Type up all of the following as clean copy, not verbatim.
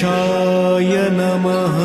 गणेशाय नमः।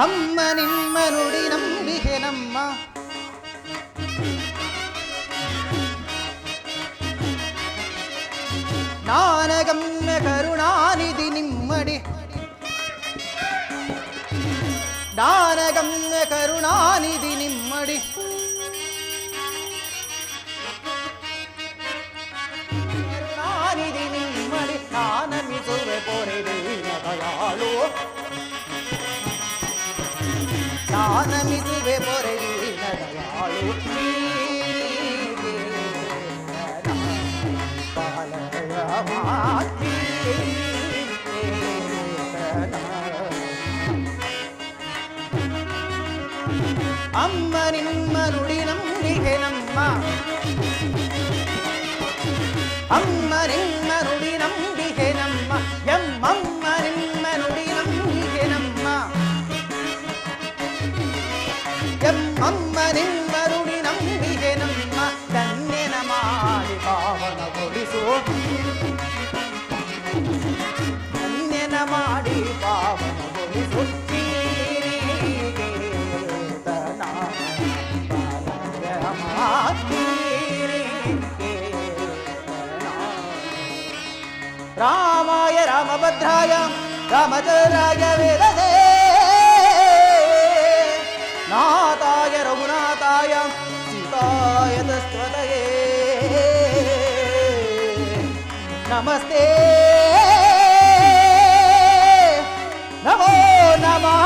ಅಮ್ಮ ನಿಮ್ಮ ನುಡಿ ನಂಬಿಕೆ ನಮ್ಮ ಜ್ಞಾನಗಮ್ಯ ಕರುಣಾನಿಧಿ ನಿಮ್ಮಡಿ ಜ್ಞಾನಗಮ್ಯ ಕರುಣಾನಿಧಿ ನಿಮ್ಮಡಿ ಕರುಣಾನಿಧಿ ನಿಮ್ಮಡಿ ನಾನಮಿಸುವೆ ಪೊರೆದು ದಯಾಳು ನಾನಮಿಸುವೆ ಪೊರೆಯಿನ ದಯಾಳು ಅಮ್ಮ ನಿಮ್ಮ ನುಡಿ ನಂಬಿಕೆ ನಮ್ಮ ಅಮ್ಮ ನಿಮ್ಮ ನುಡಿ ನಂಬಿಕೆ ನಮ್ಮ ಎಮ್ಮಮ್ಮ ನಿಮ್ಮ ನುಡಿ ನಂಬಿಕೆ ನಮ್ಮ ಎಮ್ಮಮ್ಮ ನಿಮ್ಮ ನುಡಿ ನಂಬಿಕೆ ನಮ್ಮ ಧನ್ಯನ ಮಾಡಿ ಪಾವನಗೊಳಿಸು ಧನ್ಯನ ಮಾಡಿ ಪಾವನಗೊಳಿಸು ರಾಮಾಯ ರಾಮಭದ್ರಾಯ ರಾಮಚಂದ್ರಾಯ ವೇದಸೇ ನಾಥಾಯ ರಘುನಾಥಾಯ ಸೀತಾಯ ತಸ್ತ್ವತಯೇ ನಮಸ್ತೆ ನಮೋ ನಮಃ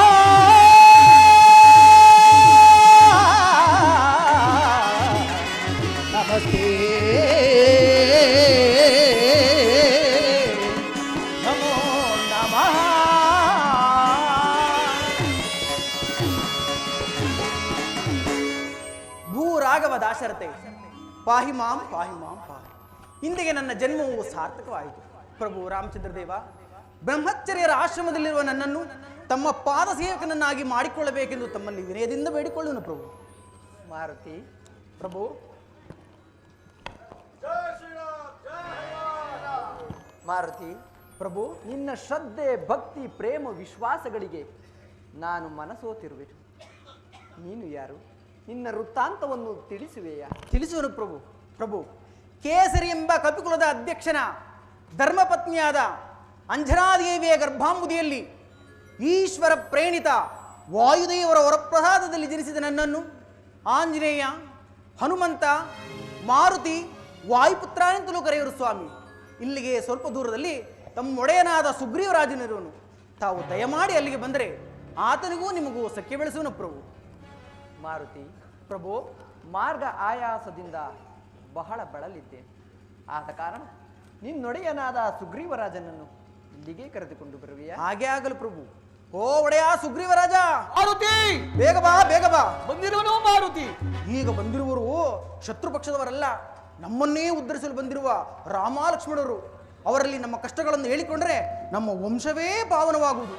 ನಮಸ್ತೆ ನಮೋ ನಮಃ ಭೂರಾಘವ ದಾಶರಥೆ ಪಾಹಿ ಮಾಂ ಪಾಹಿ ಮಾಂ ಪಾಹಿ. ಇಂದಿಗೆ ನನ್ನ ಜನ್ಮವು ಸಾರ್ಥಕವಾಯಿತು. ಪ್ರಭು ರಾಮಚಂದ್ರ ದೇವ, ಬ್ರಹ್ಮಚರ್ಯರ ಆಶ್ರಮದಲ್ಲಿರುವ ನನ್ನನ್ನು ತಮ್ಮ ಪಾದ ಸೇವಕನನ್ನಾಗಿ ಮಾಡಿಕೊಳ್ಳಬೇಕೆಂದು ತಮ್ಮಲ್ಲಿ ವಿನಯದಿಂದ ಬೇಡಿಕೊಳ್ಳುವನು ಪ್ರಭು. ಮಾರುತಿ, ಪ್ರಭು ಮಾರುತಿ, ಪ್ರಭು ನಿನ್ನ ಶ್ರದ್ಧೆ, ಭಕ್ತಿ, ಪ್ರೇಮ, ವಿಶ್ವಾಸಗಳಿಗೆ ನಾನು ಮನಸೋತಿರುವೆನು. ನೀನು ಯಾರು? ನಿನ್ನ ವೃತ್ತಾಂತವನ್ನು ತಿಳಿಸುವೆಯಾ? ತಿಳಿಸುವನು ಪ್ರಭು. ಪ್ರಭು, ಕೇಸರಿ ಎಂಬ ಕಪಿಕುಲದ ಅಧ್ಯಕ್ಷನ ಧರ್ಮಪತ್ನಿಯಾದ ಅಂಜನಾದೇವಿಯ ಗರ್ಭಾಂಬುದಿಯಲ್ಲಿ ಈಶ್ವರ ಪ್ರೇಣಿತ ವಾಯುದೇವರ ವರಪ್ರಸಾದದಲ್ಲಿ ಜನಿಸಿದ ನನ್ನನ್ನು ಆಂಜನೇಯ, ಹನುಮಂತ, ಮಾರುತಿ, ವಾಯುಪುತ್ರ ಎಂತಲೂ ಕರೆಯುವರು ಸ್ವಾಮಿ. ಇಲ್ಲಿಗೆ ಸ್ವಲ್ಪ ದೂರದಲ್ಲಿ ತಮ್ಮೊಡೆಯನಾದ ಸುಗ್ರೀವರಾಜನಿರುವನು. ತಾವು ದಯಮಾಡಿ ಅಲ್ಲಿಗೆ ಬಂದರೆ ಆತನಿಗೂ ನಿಮಗೂ ಸಖ್ಯ ಬೆಳೆಸುವನು ಪ್ರಭು. ಮಾರುತಿ, ಪ್ರಭು ಮಾರ್ಗ ಆಯಾಸದಿಂದ ಬಹಳ ಬಳಲಿದ್ದೇನೆ. ಆದ ಕಾರಣ ನಿನ್ನೊಡೆಯನಾದ ಸುಗ್ರೀವರಾಜನನ್ನು ಇಲ್ಲಿಗೆ ಕರೆದುಕೊಂಡು ಬರುವೆಯಾ? ಹಾಗೆ ಆಗಲು ಪ್ರಭು. ಓ ಒಡೆಯ ಸುಗ್ರೀವರಾಜ, ಮಾರುತಿ, ಬೇಗ ಬಾ ಬೇಗ ಬಾ. ಬಂದಿರುವನು ಮಾರುತಿ. ಈಗ ಬಂದಿರುವರು ಶತ್ರು ಪಕ್ಷದವರಲ್ಲ, ನಮ್ಮನ್ನೇ ಉದ್ಧರಿಸಲು ಬಂದಿರುವ ರಾಮ ಲಕ್ಷ್ಮಣರು. ಅವರಲ್ಲಿ ನಮ್ಮ ಕಷ್ಟಗಳನ್ನು ಹೇಳಿಕೊಂಡ್ರೆ ನಮ್ಮ ವಂಶವೇ ಪಾವನವಾಗುವುದು.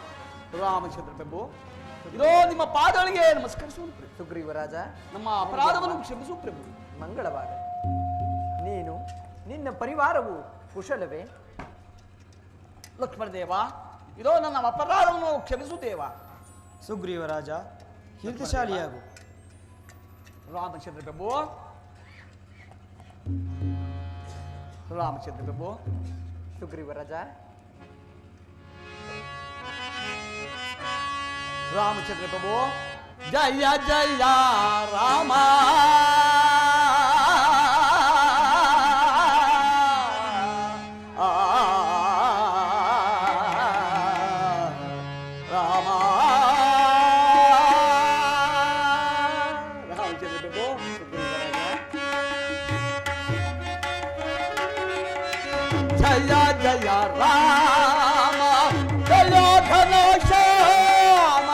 ರಾಮಚಂದ್ರ ಪ್ರಭು, ಇದೋ ನಿಮ್ಮ ಪಾದಗಳಿಗೆ ನಮಸ್ಕರಿಸುವುದು ಪ್ರಭು. ಸುಗ್ರೀವರಾಜ, ನಮ್ಮ ಅಪರಾಧವನ್ನು ಕ್ಷಮಿಸು ಪ್ರಭು. ಮಂಗಳವಾಗ. ನೀನು, ನಿನ್ನ ಪರಿವಾರವು ಕುಶಲವೇ? ಲಕ್ಷ್ಮಣ ದೇವ, ಇದೋ ನನ್ನ ಅಪರಾಧವನ್ನು ಕ್ಷಮಿಸು ದೇವ. ಸುಗ್ರೀವರಾಜ, ಕೀರ್ತಿಶಾಲಿಯಾಗು. ರಾಮಚಂದ್ರ ಪ್ರಭು, ರಾಮಚಂದ್ರ ಪ್ರಭು, ಸುಗ್ರೀವರಾಜ, ರಾಮಚಂದ್ರ ಪ್ರಭು, ಜಯ ಜಯ ರಾಮ. ರಾಮ, ರಾಮಚಂದ್ರ ಪ್ರಭು, ಜಯ ಜಯ ರಾಮ, ಜಯ ಘನ ಶ್ಯಾಮ.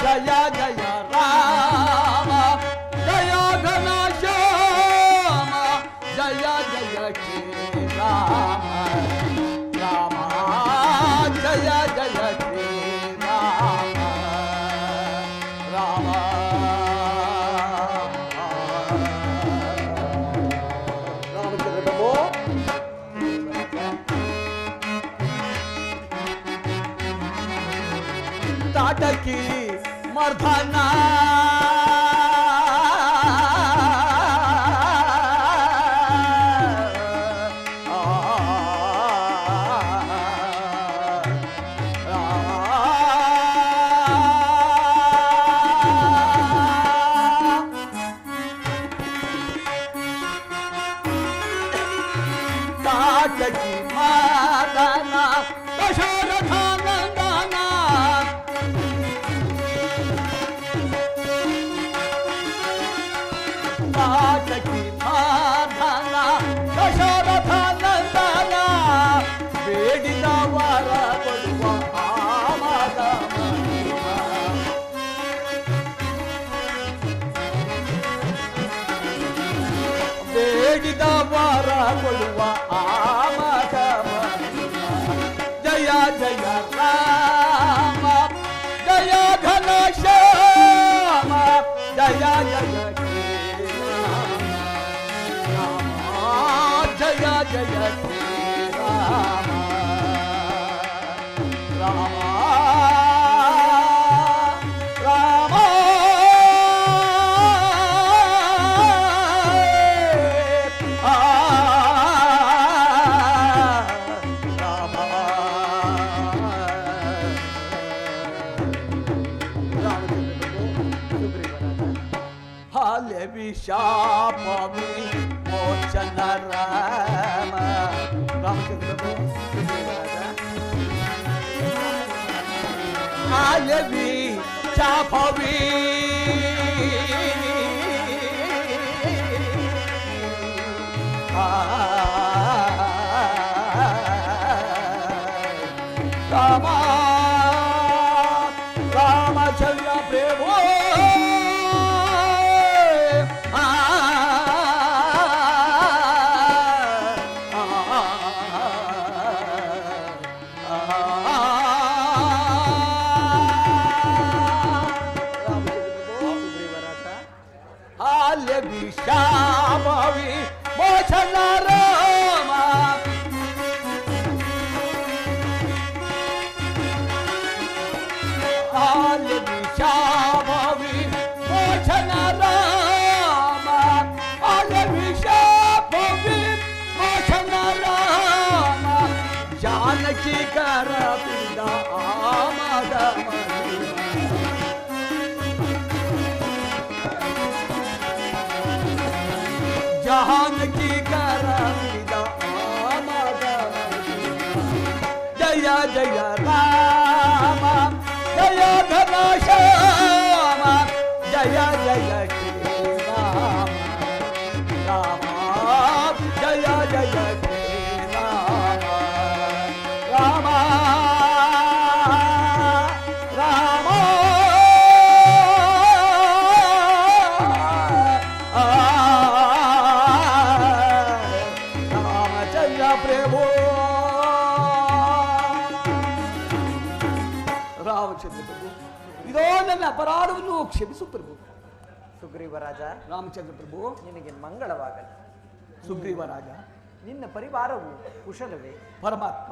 ಜಯ ಜಯ ರಾಮ, ಜಯ ಘನ ಶ್ಯಾಮ, ಜಯ ಜಯ ಶ್ರೀ ರಾಮ. ರಾಮ, ಜಯ ಜಯ ಶ್ರೀ ರಾಮ. ರಾಮ, ರಾಮಚಂದ್ರ ಪ್ರಭು, ತಾಟಕಿ ಮರ್ಧನ ತಾಟಕಿ ಮರ್ಧನ ದಶರಥ ನಂದನ. ತಾಟಕಿ ಮರ್ಧನ ದಶರಥ ನಂದನ, ಬೇಡಿದ ವರ ಕೊಡುವ ಆಮದ ಮಹಿಮ. ಬೇಡಿದ ವರ ಕೊಡುವ ಆಮದ ಮಹಿಮ. ಜಯ ಜಯ ರಾಮ, ಜಯ ಘನ ಶ್ಯಾಮ, ಜಯ ಜಯ ಶ್ರೀ ರಾಮ. ರಾಮ, ಜಯ ಜಯ ಶ್ರೀ ರಾಮ. ರಾಮ, ರಾಮ, ಹಾಲೆ ವಿಷಾಪ ವಿಮೋಚನ ರಾಮ ರಾಮಚಂದ್ರ ಪ್ರಭು ಆಲವಿ ಚಾಪವಿ ರಾಮ ರಾಮಚಂದ್ರ ಪ್ರಭು ವಿಷಾಮವಿ ಮೋಚನ ರಾಮ ವಿಷಾಮವಿ ಮೋಚನ ರಾಮ ವಿಷಾಮವಿ ಮೋಚನ ರಾಮ ಜಾನಕಿ ಕರ ಪಿಂಡ ಆಮದ जानकी करविद आमद जय जय राम जय घन श्याम जय जय श्री राम राम जय जय श्री राम राम राम ಪ್ರಭು ರಾಮಚಂದ್ರ ಪ್ರಭು ಇದೋ ನನ್ನ ಅಪರಾಧವನ್ನು ಕ್ಷಮಿಸು ಪ್ರಭು. ಸುಗ್ರೀವರಾಜ, ರಾಮಚಂದ್ರ ಪ್ರಭು ನಿನಗೆ ಮಂಗಳವಾಗಲಿ. ಸುಗ್ರೀವರಾಜ, ನಿನ್ನ ಪರಿವಾರವು ಕುಶಲವೇ? ಪರಮಾತ್ಮ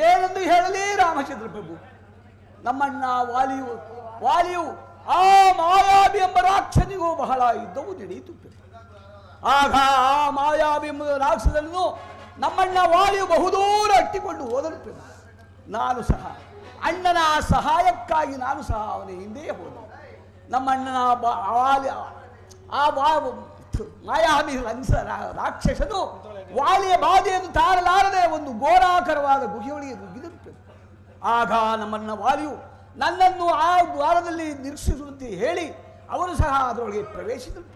ಏನೆಂದು ಹೇಳಲಿ ರಾಮಚಂದ್ರ ಪ್ರಭು. ನಮ್ಮಣ್ಣ ವಾಲಿಯು ಆ ಮಾಯಾವಿ ಎಂಬ ರಾಕ್ಷನಿಗೂ ಬಹಳ ಯುದ್ಧವು ನಡೆಯಿತು. ಆಗ ಆ ಮಾಯಾವಿ ಎಂಬ ರಾಕ್ಷಸನನ್ನು ನಮ್ಮಣ್ಣ ವಾಲಿಯು ಬಹುದೂರ ಅಟ್ಟಿಕೊಂಡು ಹೋದನು. ನಾನು ಸಹ ಅಣ್ಣನ ಸಹಾಯಕ್ಕಾಗಿ ನಾನು ಸಹ ಅವನ ಹಿಂದೆಯೇ ಹೋದೆ. ನಮ್ಮಣ್ಣನ ಮಾಯಾವಿ ರಾಕ್ಷಸನು ವಾಲಿಯ ಬಾಧೆಯನ್ನು ತಾರಲಾರದೆ ಒಂದು ಘೋರಾಕರವಾದ ಗುಹೆಯೊಳಗೆ ನುಗ್ಗಿದನು. ಆಗ ನಮ್ಮಣ್ಣ ವಾಲಿಯು ನನ್ನನ್ನು ಆ ದ್ವಾರದಲ್ಲಿ ನಿರೀಕ್ಷಿಸುವಂತೆ ಹೇಳಿ ಅವನು ಸಹ ಅದರೊಳಗೆ ಪ್ರವೇಶಿಸಿದನು.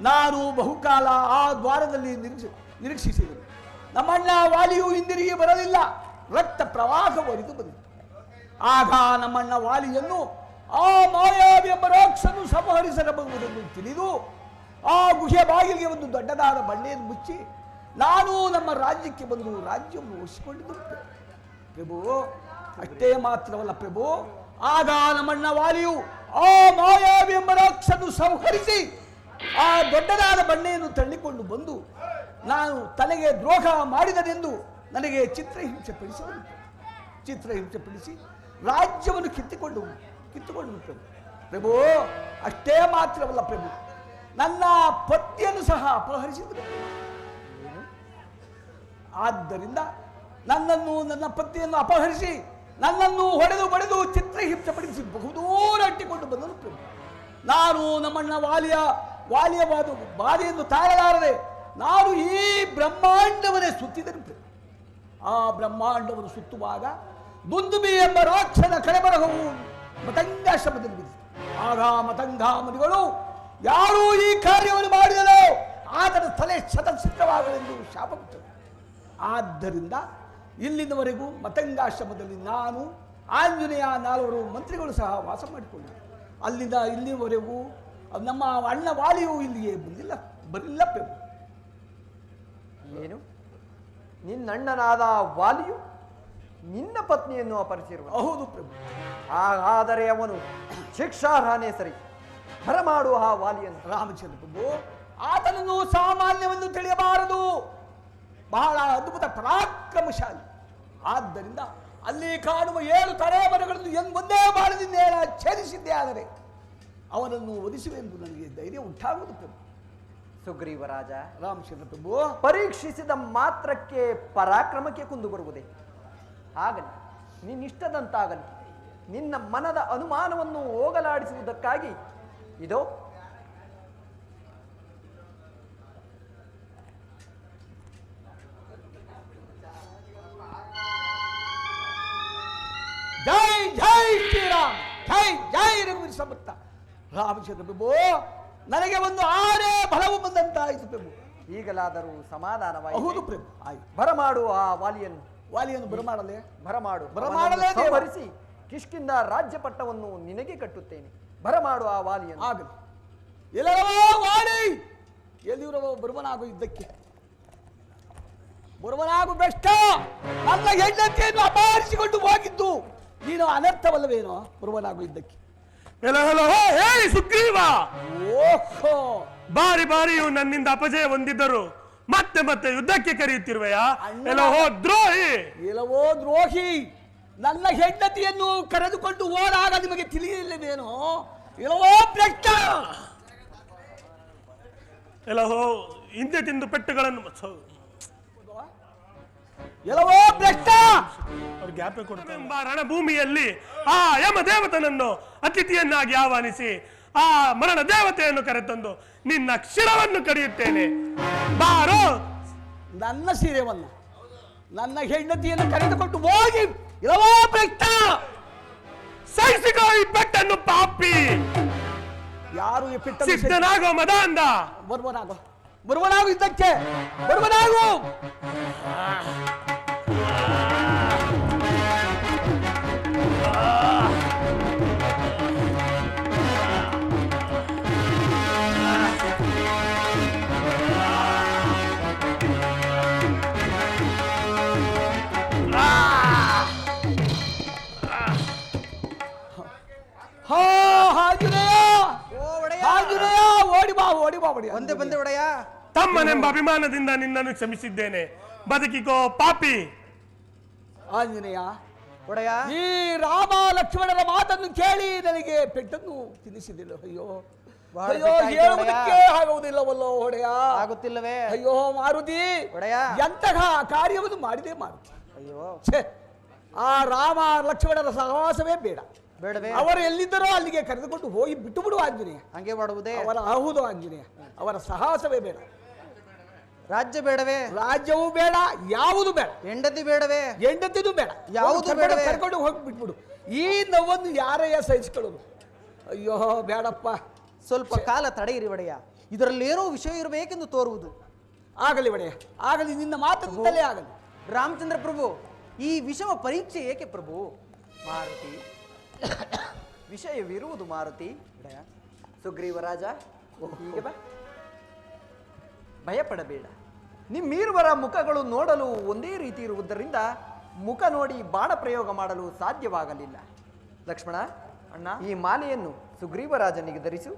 ನಾನು ಬಹುಕಾಲ ಆ ದ್ವಾರದಲ್ಲಿ ನಿರೀಕ್ಷಿಸಿದನು. ನಮ್ಮಣ್ಣ ವಾಲಿಯು ಹಿಂದಿರುಗಿ ಬರಲಿಲ್ಲ. ರಕ್ತ ಪ್ರವಾಹ ಒರಿದು ಬಂದಿತು. ಆಗ ನಮ್ಮಣ್ಣ ವಾಲಿಯನ್ನು ಆ ಮಾಯಾವಿ ಎಂಬ ರಾಕ್ಷಸನು ಸಂಹರಿಸಬಹುದೆಂದು ತಿಳಿದು ಆ ಗುಹೆ ಬಾಗಿಲಿಗೆ ಒಂದು ದೊಡ್ಡದಾದ ಬಂಡೆಯನ್ನು ಮುಚ್ಚಿ ನಾನು ನಮ್ಮ ರಾಜ್ಯಕ್ಕೆ ಬಂದು ರಾಜ್ಯವನ್ನು ಉಳಿಸಿಕೊಂಡಿದ್ದರು ಪ್ರಭು. ಅಷ್ಟೇ ಮಾತ್ರವಲ್ಲ ಪ್ರಭು, ಆಗ ನಮ್ಮಣ್ಣ ವಾಲಿಯು ಆ ಮಾಯಾವಿ ಎಂಬ ರಾಕ್ಷಸನು ಸಂಹರಿಸಿ ಆ ದೊಡ್ಡದಾದ ಬಂಡೆಯನ್ನು ತಳ್ಳಿಕೊಂಡು ಬಂದು ನಾನು ತನಗೆ ದ್ರೋಹ ಮಾಡಿದನೆಂದು ನನಗೆ ಚಿತ್ರಹಿಂಸೆ ಪಡಿಸಿ ರಾಜ್ಯವನ್ನು ಕಿತ್ತುಕೊಂಡು ಪ್ರಭು. ಅಷ್ಟೇ ಮಾತ್ರವಲ್ಲ ಪ್ರಭು, ನನ್ನ ಪತ್ನಿಯನ್ನು ಸಹ ಅಪಹರಿಸಿದರು. ಆದ್ದರಿಂದ ನನ್ನ ಪತ್ನಿಯನ್ನು ಅಪಹರಿಸಿ ನನ್ನನ್ನು ಹೊಡೆದು ಚಿತ್ರಹಿಂಸೆ ಪಡಿಸಿ ಬಹುದೂರ ಅಟ್ಟಿಕೊಂಡು ಬಂದನು ಪ್ರಭು. ನಾನು ನಮ್ಮಣ್ಣ ವಾಲಿಯ ಬಾಧೆಯನ್ನು ತಾಳಲಾರದೆ ನಾನು ಈ ಬ್ರಹ್ಮಾಂಡವನ್ನೇ ಸುತ್ತಿದನು ಪ್ರಭು. ಆ ಬ್ರಹ್ಮಾಂಡವನ್ನು ಸುತ್ತುವಾಗ ದುಂದುಬಿ ಎಂಬ ರಾಕ್ಷನ ಕಳೆಬರಹವು ಮತಂಗಾಶ್ರಮದಲ್ಲಿ ಬಿದ್ದಿತು. ಆಗ ಮತಂಗಾಮನಿಗಳು ಯಾರು ಈ ಕಾರ್ಯವನ್ನು ಮಾಡಿದರೋ ಆತನ ತಲೆ ಶತಚಿತ್ರವಾಗಲೆಂದು ಶಾಪ ಕೊಟ್ಟರು. ಆದ್ದರಿಂದ ಇಲ್ಲಿನವರೆಗೂ ಮತಂಗಾಶ್ರಮದಲ್ಲಿ ನಾನು ಆಂಜನೇಯ 4 ಮಂತ್ರಿಗಳು ಸಹ ವಾಸ ಮಾಡಿಕೊಂಡರು. ಅಲ್ಲಿಂದ ಇಲ್ಲಿವರೆಗೂ ನಮ್ಮ ಅಣ್ಣ ವಾಲಿಯು ಇಲ್ಲಿಗೆ ಬರಲಿಲ್ಲ ಪ್ರಭು. ಏನು, ನಿನ್ನಣ್ಣನಾದ ವಾಲಿಯು ನಿನ್ನ ಪತ್ನಿಯನ್ನು ಅಪಹರಿಸಿರುವ? ಹೌದು ಪ್ರಭು. ಹಾಗಾದರೆ ಅವನು ಶಿಕ್ಷಾರ್ಹನೇ ಸರಿ. ಬರಮಾಡುವ ಆ ವಾಲಿಯನ್ನು. ರಾಮಚಂದ್ರ ಪ್ರಭು, ಆತನನ್ನು ಸಾಮಾನ್ಯವೆಂದು ತಿಳಿಯಬಾರದು. ಬಹಳ ಅದ್ಭುತ ಪರಾಕ್ರಮಶಾಲಿ. ಆದ್ದರಿಂದ ಅಲ್ಲಿ ಕಾಣುವ 7 ತಲೆಮರೆಗಳನ್ನು ಒಂದೇ ಬಾಣದಿಂದ ಛೇದಿಸಿದ್ದೇ ಆದರೆ ಅವನನ್ನು ಒದಿಸುವೆ ಎಂದು ನನಗೆ ಧೈರ್ಯ ಉಂಟಾಗುವುದು ಪ್ರಭು. ಸುಗ್ರೀವರಾಜ, ರಾಮಚಂದ್ರ ಪ್ರಭು, ಪರೀಕ್ಷಿಸಿದ ಮಾತ್ರಕ್ಕೆ ಪರಾಕ್ರಮಕ್ಕೆ ಕುಂದು ಬರುವುದೇ? ಆಗಲಿ, ನಿನ್ನಿಷ್ಟದಂತಾಗಲಿ. ನಿನ್ನ ಮನದ ಅನುಮಾನವನ್ನು ಹೋಗಲಾಡಿಸುವುದಕ್ಕಾಗಿ ಇದೋ ಜೈ ಜೈ ಶ್ರೀರಾಮ್, ಜೈ ಜೈ ರಘುವೀರ ಸಮರ್ಥ. ರಾಮಚಂದ್ರ ಪ್ರಭು, ನನಗೆ ಒಂದು ಆನೆ ಬಲವು ಬಂದಂತಾಯಿತು ಪ್ರಭು. ಈಗಲಾದರೂ ಸಮಾಧಾನವಾಯಿತು. ಹೌದು ಪ್ರಭು, ಆಯ್ತು. ಬರಮಾಡು ಆ ವಾಲಿಯನ್ನು ಬರಮಾಡಲೇ ಬರಮಾಡು. ಬರಮಾಡಲೇ ಅವನನ್ನು ಸಂಹರಿಸಿ ಕಿಷ್ಕಿಂದ ರಾಜ್ಯ ಪಟ್ಟವನ್ನು ನಿನಗೆ ಕಟ್ಟುತ್ತೇನೆ. ಬರಮಾಡು ಆ ವಾಲಿಯನ್ನು. ಆಗಲಿ. ಎಲ್ಲವೋ ವಾಲಿ, ಎಲ್ಲಿರುವೋ ಬರುವನಾಗು ಇದ್ದಕ್ಕೆ. ಬರುವನಾಗು ಬೆಷ್ಟ. ನನ್ನ ಹೆಂಡತಿಯನ್ನು ಅಪಹರಿಸಿಕೊಂಡು ಹೋಗಿದ್ದು ನೀನು ಅನರ್ಥವಲ್ಲವೇನೋ ಬರುವನಾಗು ಇದ್ದಕ್ಕೆ. ಹೇಳಿ ಸುಗ್ರೀವ, ಓಹೋ, ಬಾರಿ ಬಾರಿಯು ನನ್ನಿಂದ ಅಪಜಯ ಹೊಂದಿದ್ದರು ಮತ್ತೆ ಮತ್ತೆ ಯುದ್ಧಕ್ಕೆ ಕರೆಯುತ್ತಿರುವೆಯಾ? ಎಲ್ಲಹೋ ದ್ರೋಹಿ, ಎಲ್ಲವೋ ದ್ರೋಹಿ, ನನ್ನ ಹೆಂಡತಿಯನ್ನು ಕರೆದುಕೊಂಡು ಹೋದಾಗ ನಿಮಗೆ ತಿಳಿಯಲಿಲ್ಲೇನೋ? ಎಲ್ಲವೋ ಭ್ರಷ್ಟ. ಎಲ್ಲಹೋ ಹಿಂದೆ ತಿಂದು ಪೆಟ್ಟುಗಳನ್ನು ಎಲ್ಲವೋ ಭ್ರಷ್ಟ. ಅವ್ರು ಗ್ಯಾಪ್ ಕೊಡ್ತಾರೆ. ಎಂಬ ರಣಭೂಮಿಯಲ್ಲಿ ಆ ಯಮ ದೇವತನನ್ನು ಅತಿಥಿಯನ್ನಾಗಿ ಆಹ್ವಾನಿಸಿ ಆ ಮರಣ ದೇವತೆಯನ್ನು ಕರೆತಂದು ನಿನ್ನ ಶಿರವನ್ನು ಕಡಿಯುತ್ತೇನೆ. ಬಾರೋ. ನನ್ನ ಸೀರೆವನ್ನ ನನ್ನ ಹೆಂಡತಿಯನ್ನು ಕರೆದುಕೊಂಡು ಹೋಗಿ. ಎಲ್ಲವೋ ಭ್ರಷ್ಟ. ಸಹಿಸಿಕೋ ಈ ಪೆಟ್ಟನ್ನು ಪಾಪಿ. ಯಾರು ಈ ಪಿಟ್ಟ ಸಿದ್ಧನಾಗೋ ಮದಾಂಧ. ಬರುವನಾಗು ಇದ್ದಕ್ಕೆ. ಬರುವನಾಗು. ಓಡಿ ಬಾ, ಓಡಿ ಬಾ, ಓಡಿ. ಒಂದೇ ಬಂದೆ ಒಡೆಯ. ತಮ್ಮನೆಂಬ ಅಭಿಮಾನದಿಂದ ನಿನ್ನನ್ನು ಕ್ಷಮಿಸಿದ್ದೇನೆ. ಬದುಕಿಕೋ ಪಾಪಿ. ಆಂಜನೇಯ, ಒಡೆಯ, ಈ ರಾಮ ಲಕ್ಷ್ಮಣರ ಮಾತನ್ನು ಕೇಳಿ ನನಗೆ ಪೆಟ್ಟನ್ನು ತಿನ್ನಿಸಿದಿಲ್ಲ. ಅಯ್ಯೋ ಬಹಳ ಅಯ್ಯೋ, ಪೆಟ್ಟಾಯ್ತು ಹೇಳುವುದಕ್ಕೆ ಆಗುವುದಿಲ್ಲವಲ್ಲೋ ಒಡೆಯ. ಆಗುತ್ತಿಲ್ಲವೇ ಅಯ್ಯೋ ಮಾರುತಿ, ಒಡೆಯ? ಎಂತಹ ಕಾರ್ಯವನ್ನು ಮಾಡಿದೆ ಮಾರುತಿ. ಅಯ್ಯೋ, ಛೇ, ಆ ರಾಮ ಲಕ್ಷ್ಮಣರ ಸಹವಾಸವೇ ಬೇಡ. ಬೇಡವೇ? ಅವರು ಎಲ್ಲಿದ್ದರೋ ಅಲ್ಲಿಗೆ ಕರೆದುಕೊಂಡು ಹೋಗಿ ಬಿಟ್ಟು ಬಿಡು ಆಂಜನೇಯ. ಹಂಗೆ ಮಾಡುವುದೇ? ಅವರ ಹೌದು ಆಂಜನೇಯ, ಅವರ ಸಹವಾಸವೇ ಬೇಡ. ರಾಜ್ಯ ಬೇಡವೇ? ರಾಜ್ಯವೂ ಬೇಡ, ಯಾವುದು ಬೇಡ. ಹೆಂಡತಿ ಬೇಡವೇ? ಹೆಂಡತಿನೂ ಬೇಡ, ಯಾವುದು ಬೇಡವೇ? ಕರ್ಕೊಂಡು ಹೋಗಿ ಬಿಟ್ಬಿಡು. ಈ ನೋವನ್ನು ಯಾರಯ್ಯ ಸಹಿಸಿಕೊಳ್ಳೋದು? ಅಯ್ಯೋ ಬೇಡಪ್ಪ. ಸ್ವಲ್ಪ ಕಾಲ ತಡೆಯಿರಿ ಒಡೆಯ, ಇದರಲ್ಲೇನೋ ವಿಷಯ ಇರಬೇಕೆಂದು ತೋರುವುದು. ಆಗಲಿ ಒಡೆಯ, ಆಗಲಿ, ನಿನ್ನ ಮಾತಂತಲೇ ಆಗಲಿ. ರಾಮಚಂದ್ರ ಪ್ರಭು, ಈ ವಿಷಮ ಪರೀಕ್ಷೆ ಏಕೆ ಪ್ರಭು? ಮಾರುತಿ, ವಿಷಯವಿರುವುದು ಮಾರುತಿ. ಸುಗ್ರೀವರಾಜ, ಹೀಗೆ ಬಾ. ಭಯಪಡಬೇಡ. ನಿಮ್ಮಿರುವರ ಮುಖಗಳು ನೋಡಲು ಒಂದೇ ರೀತಿ ಇರುವುದರಿಂದ ಮುಖ ನೋಡಿ ಬಾಣ ಪ್ರಯೋಗ ಮಾಡಲು ಸಾಧ್ಯವಾಗಲಿಲ್ಲ. ಲಕ್ಷ್ಮಣ ಅಣ್ಣ, ಈ ಮಾಲೆಯನ್ನು ಸುಗ್ರೀವರಾಜನಿಗೆ ಧರಿಸು.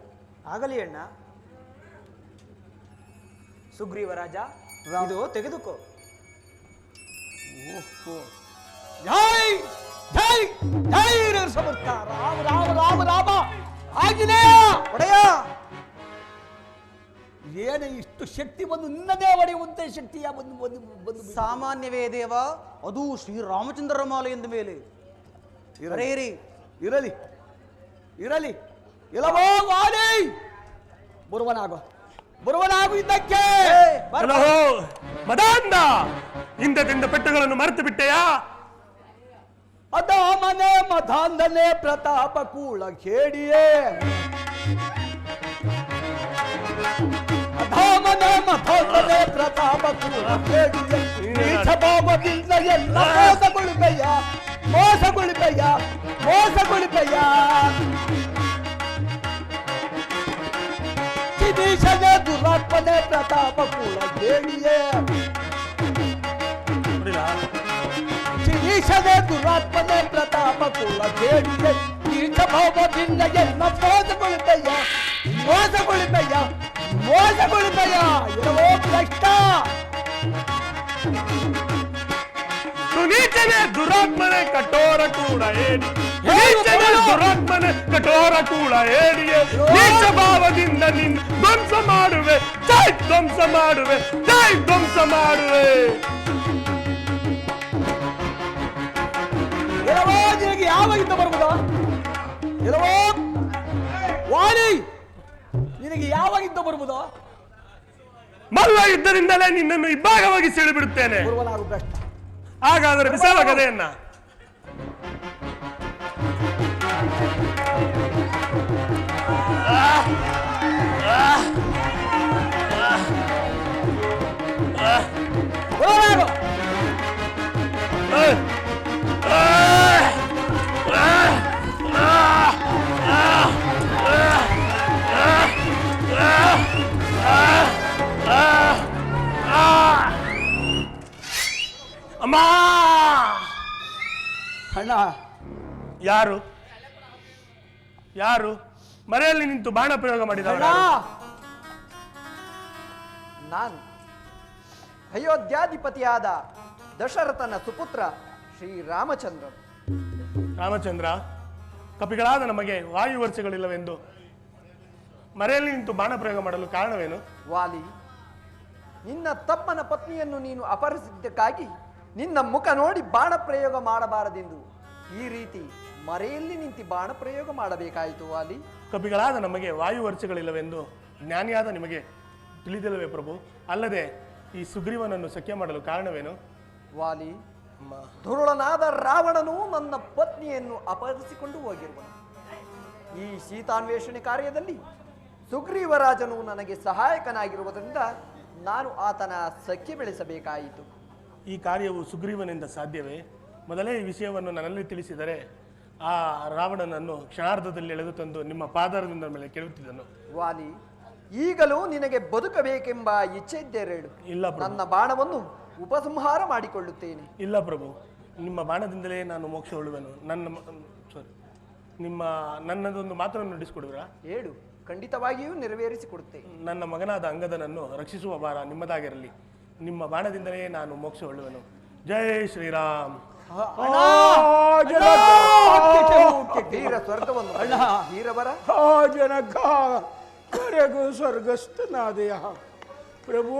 ಆಗಲಿ ಅಣ್ಣ. ಸುಗ್ರೀವರಾಜ, ಇದು ತೆಗೆದುಕೋ. ಜೈ ಜೈ ಜೈ ಸಮರ್ಥ. ರಾಮ ರಾಮ ರಾಮ ರಾಮ. ಆಂಜನೇಯ ಒಡೆಯ, ಏನೇ ಇಷ್ಟು ಶಕ್ತಿ ಬಂದು ನಿನ್ನದೇ ಒಡೆಯುವಂತೆ ಶಕ್ತಿಯ ಬಂದು ಬಂದು ಬಂದು ಸಾಮಾನ್ಯವೇ ದೇವ, ಅದು ಶ್ರೀರಾಮಚಂದ್ರರ ಮಾಲೆ ಎಂದ ಮೇಲೆ. ಇರಲಿ ಇರಲಿ ಇರಲಿ. ಇಲ್ಲವೋ ವಾಲಿ, ಬರುವನಾಗು ಇದ್ದಕ್ಕೆ. ಎಲ್ಲಹೋ ಮದಾಂಧ, ಹಿಂದೆ ತಿಂದ ಪೆಟ್ಟುಗಳನ್ನು ಮರೆತು ಬಿಟ್ಟೆಯಾ? ಅದಾಮನೆ ಮಧಾಂಧನೆ ಪ್ರತಾಪ ಕೂಳ ಕೇಡಿಯೇ. ಅಧಾಮನೆ ಮಧಾಂಧನೆ ಪ್ರತಾಪ ಕೂಳ ಕೇಡಿಯೇ. ನೀಚ ಭಾವದಿಂದ ಎಲ್ಲ ಮೋಸಗೊಳಿಪೆಯ, ಮೋಸಗೊಳಿಪೆಯ, ಮೋಸಗೊಳಿಪೆಯ. ಚಿದೀಶನೆ ದುರಾತ್ಮನೆ ಪ್ರತಾಪ ಕೂಳ ಕೇಡಿಯೇ. ಈಶನೇ ದುರಾತ್ಮನೆ ಪ್ರತಾಪ ಕುಲ ಕೇಳಿದೆ. ನೀಚ ಭಾವದಿಂದ ಎಲ್ಲ ಮೋಸಗೊಳಿಪೆಯ, ಮೋಸಗೊಳಿಪೆಯ, ಮೋಸಗೊಳಿಪೆಯ. ಇರವೋ ಕಷ್ಟ. ನೀಚನೆ ದುರಾತ್ಮನೆ ಕಠೋರ ಕೂಡ ಏಡಿ, ನೀಚನೆ ದುರಾತ್ಮನೆ ಕಠೋರ ಕೂಡ ಏಡಿಯೇ. ನೀಚ ಭಾವದಿಂದ ನಿನ್ನ ಧ್ವಂಸ ಮಾಡುವೆ, ಜೈ ಧ್ವಂಸ ಮಾಡುವೆ, ಜೈ ಧ್ವಂಸ ಮಾಡುವೆ. ಇರವೋ ನಿನಗೆ ಯಾವಾಗಿಂದ ಬರುವುದ? ಇರವೋ ವಾಲಿ, ನಿನಗೆ ಯಾವಾಗಿಂದ ಬರುವುದ? ಮಲ್ಲ ಯುದ್ಧದಿಂದಲೇ ನಿನ್ನನ್ನು ಇಬ್ಬಾಗವಾಗಿ ಸೆಳೆಬಿಡುತ್ತೇನೆ. ಬರುವನಾಗು ಬೆಸ್ಟ್. ಹಾಗಾದರೆ ಬಿಸಾವ ಗದೆಯನ್ನ. ಅಮ್ಮ! ಅಣ್ಣ ಯಾರು ಯಾರು ಮರೆಯಲ್ಲಿ ನಿಂತು ಬಾಣ ಪ್ರಯೋಗ ಮಾಡಿದವರ? ನಾನು ಅಯೋಧ್ಯಾಧಿಪತಿಯಾದ ದಶರಥನ ಸುಪುತ್ರ ಶ್ರೀರಾಮಚಂದ್ರ. ರಾಮಚಂದ್ರ, ಕಪಿಗಳಾದ ನಮಗೆ ವಾಯು ವರ್ಷಗಳಿಲ್ಲವೆಂದು ಮರೆಯಲ್ಲಿ ನಿಂತು ಬಾಣ ಪ್ರಯೋಗ ಮಾಡಲು ಕಾರಣವೇನು? ವಾಲಿ, ನಿನ್ನ ತಮ್ಮನ ಪತ್ನಿಯನ್ನು ನೀನು ಅಪಹರಿಸಿದ್ದಕ್ಕಾಗಿ ನಿನ್ನ ಮುಖ ನೋಡಿ ಬಾಣ ಪ್ರಯೋಗ ಮಾಡಬಾರದೆಂದು ಈ ರೀತಿ ಮರೆಯಲ್ಲಿ ನಿಂತು ಬಾಣ ಪ್ರಯೋಗ ಮಾಡಬೇಕಾಯಿತು ವಾಲಿ. ಕಪಿಗಳಾದ ನಮಗೆ ವಾಯು ವರ್ಷಗಳಿಲ್ಲವೆಂದು ಜ್ಞಾನಿಯಾದ ನಿಮಗೆ ತಿಳಿದಿಲ್ಲವೇ ಪ್ರಭು? ಅಲ್ಲದೆ ಈ ಸುಗ್ರೀವನನ್ನು ಸಖ್ಯ ಮಾಡಲು ಕಾರಣವೇನು? ವಾಲಿ, ದುರುಳನಾದ ರಾವಣನು ನನ್ನ ಪತ್ನಿಯನ್ನು ಅಪಹರಿಸಿಕೊಂಡು ಹೋಗಿರುವನು. ಈ ಸೀತಾನ್ವೇಷಣೆ ಕಾರ್ಯದಲ್ಲಿ ಸುಗ್ರೀವರಾಜನು ನನಗೆ ಸಹಾಯಕನಾಗಿರುವುದರಿಂದ ನಾನು ಆತನ ಸಖ್ಯ ಬೆಳೆಸಬೇಕಾಯಿತು. ಈ ಕಾರ್ಯವು ಸುಗ್ರೀವನಿಂದ ಸಾಧ್ಯವೇ? ಮೊದಲೇ ಈ ವಿಷಯವನ್ನು ನನ್ನಲ್ಲಿ ತಿಳಿಸಿದರೆ ಆ ರಾವಣನನ್ನು ಕ್ಷಣಾರ್ಧದಲ್ಲಿ ಎಳೆದು ತಂದು ನಿಮ್ಮ ಪಾದರದ ಮೇಲೆ ಕೆಳುತ್ತಿದ್ದನು. ವಾಲಿ, ಈಗಲೂ ನಿನಗೆ ಬದುಕಬೇಕೆಂಬ ಇಚ್ಛೆ ಇದ್ದೇರೇಳು. ಇಲ್ಲ ಪ್ರಭು. ನನ್ನ ಬಾಣವನ್ನು ಉಪಸಂಹಾರ ಮಾಡಿಕೊಳ್ಳುತ್ತೇನೆ. ಇಲ್ಲ ಪ್ರಭು, ನಿಮ್ಮ ಬಾಣದಿಂದಲೇ ನಾನು ಮೋಕ್ಷ ಹೊಳುವೆನು. ನನ್ನದೊಂದು ಮಾತನ್ನು ನುಡಿಸಿಕೊಡುವಿರಾ? ಹೇಳು, ಖಂಡಿತವಾಗಿಯೂ ನೆರವೇರಿಸಿಕೊಡುತ್ತೇನೆ. ನನ್ನ ಮಗನಾದ ಅಂಗದನನ್ನು ರಕ್ಷಿಸುವ ಭಾರ ನಿಮ್ಮದಾಗಿರಲಿ. ನಿಮ್ಮ ಬಾಣದಿಂದಲೇ ನಾನು ಮೋಕ್ಷ ಹೊಳುವೆನು. ಜೈ ಶ್ರೀರಾಮ್. ವೀರ ಸ್ವರ್ಗವನ್ನು ವೀರವರ ಜನಕ ಕರೆಗೂ ಸ್ವರ್ಗಸ್ಥನಾದೆಯ ಪ್ರಭು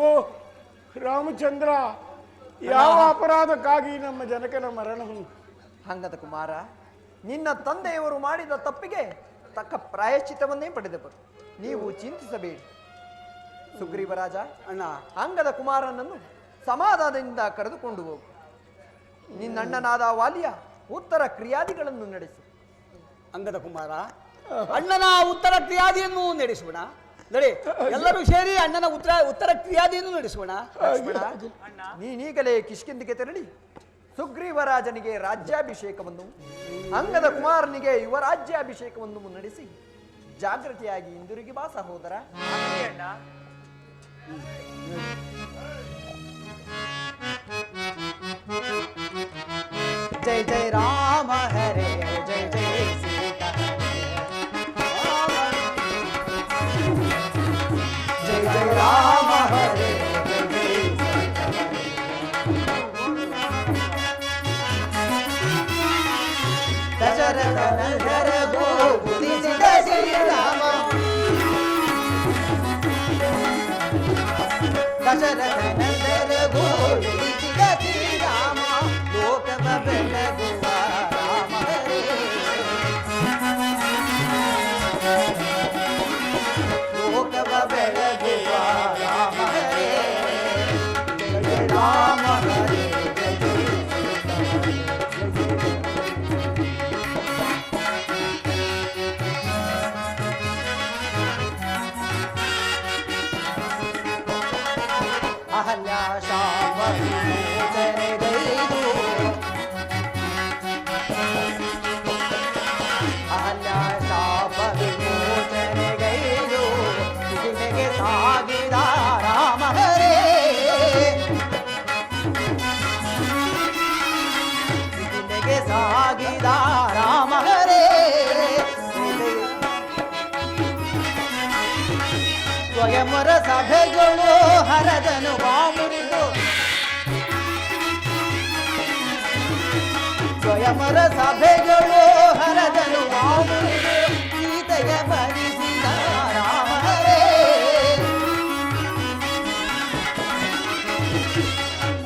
ರಾಮಚಂದ್ರ, ಯಾವ ಅಪರಾಧಕ್ಕಾಗಿ ನಮ್ಮ ಜನಕನ ಮರಣವು? ಹಂಗದ ಕುಮಾರ, ನಿನ್ನ ತಂದೆಯವರು ಮಾಡಿದ ತಪ್ಪಿಗೆ ತಕ್ಕ ಪ್ರಾಯಶ್ಚಿತ್ತವನ್ನೇ ಪಡೆದವರು. ನೀವು ಚಿಂತಿಸಬೇಡಿ. ಸುಗ್ರೀವರಾಜ, ಅಣ್ಣ ಅಂಗದ ಕುಮಾರನನ್ನು ಸಮಾಧಾನದಿಂದ ಕರೆದುಕೊಂಡು ಹೋಗು. ನಿನ್ನಣ್ಣನಾದ ವಾಲಿಯ ಉತ್ತರ ಕ್ರಿಯಾದಿಗಳನ್ನು ನಡೆಸು. ಅಂಗದ ಕುಮಾರ, ಅಣ್ಣನ ಉತ್ತರ ಕ್ರಿಯಾದಿಯನ್ನು ನಡೆಸೋಣ. ನಡೆ, ಎಲ್ಲರೂ ಸೇರಿ ಅಣ್ಣನ ಉತ್ತರ ಕ್ರಿಯಾದಿಯನ್ನು ನಡೆಸೋಣ. ನೀನೀಗಲೇ ಕಿಷ್ಕಿಂದಿಗೆ ತೆರಳಿ ಸುಗ್ರೀವರಾಜನಿಗೆ ರಾಜ್ಯಾಭಿಷೇಕವನ್ನು, ಅಂಗದ ಕುಮಾರನಿಗೆ ಯುವರಾಜ್ಯಾಭಿಷೇಕವನ್ನು ಮುನ್ನಡೆಸಿ ಜಾಗೃತಿಯಾಗಿ ಹಿಂದಿರುಗಿ ಬಾ ಸಹೋದರ. ಜೈ ಜೈ ರಾಮ ಹರೇ ಜೈ ಜೈ ಸೀತಾ ಜೈ ಜೈ ರಾಮ ಹರೇ ಜೈ ಜೈ ಸೀತಾ ದಶರಥ ನಂದನ ಗೋಪುರಿಸಿದ ಶ್ರೀರಾಮ ದಶರಥ ನಂದನ ಗೋಪುರಿಸಿದ ಶ್ರೀರಾಮ ಲೋಕವ ಬೆಳಗುವ ರಾಮ ಹರೇ ಲೋಕವ ಬೆಳಗುವ ರಾಮ ಹರೇ ಜಯ ರಾಮ ಹರೇ ಜಯ ಅಹಲ್ಯ ಶಾಪ ವಿಮೋಚನೆಗೈದು ಅಹಲ್ಯ ಶಾಪ ವಿಮೋಚನೆಗೈದು ಸಿಗಿನೆಗೆ ಸಾಗಿದ ರಾಮ ಹರೇ ಸಿಗಿನೆಗೆ ಸಾಗಿದ ರಾಮ ಹರೇ ಸ್ವಯಂವರ ಸಭೆಗಳು ಹರದನು ಬಾಮುರಿದು ಸ್ವಯಂವರ ಸಭೆಗಳು ಹರದನು ಬಾಮುರಿದು ಸೀತೆಗೆ ಭರಿಸಿದ ರಾಮ ಹರೇ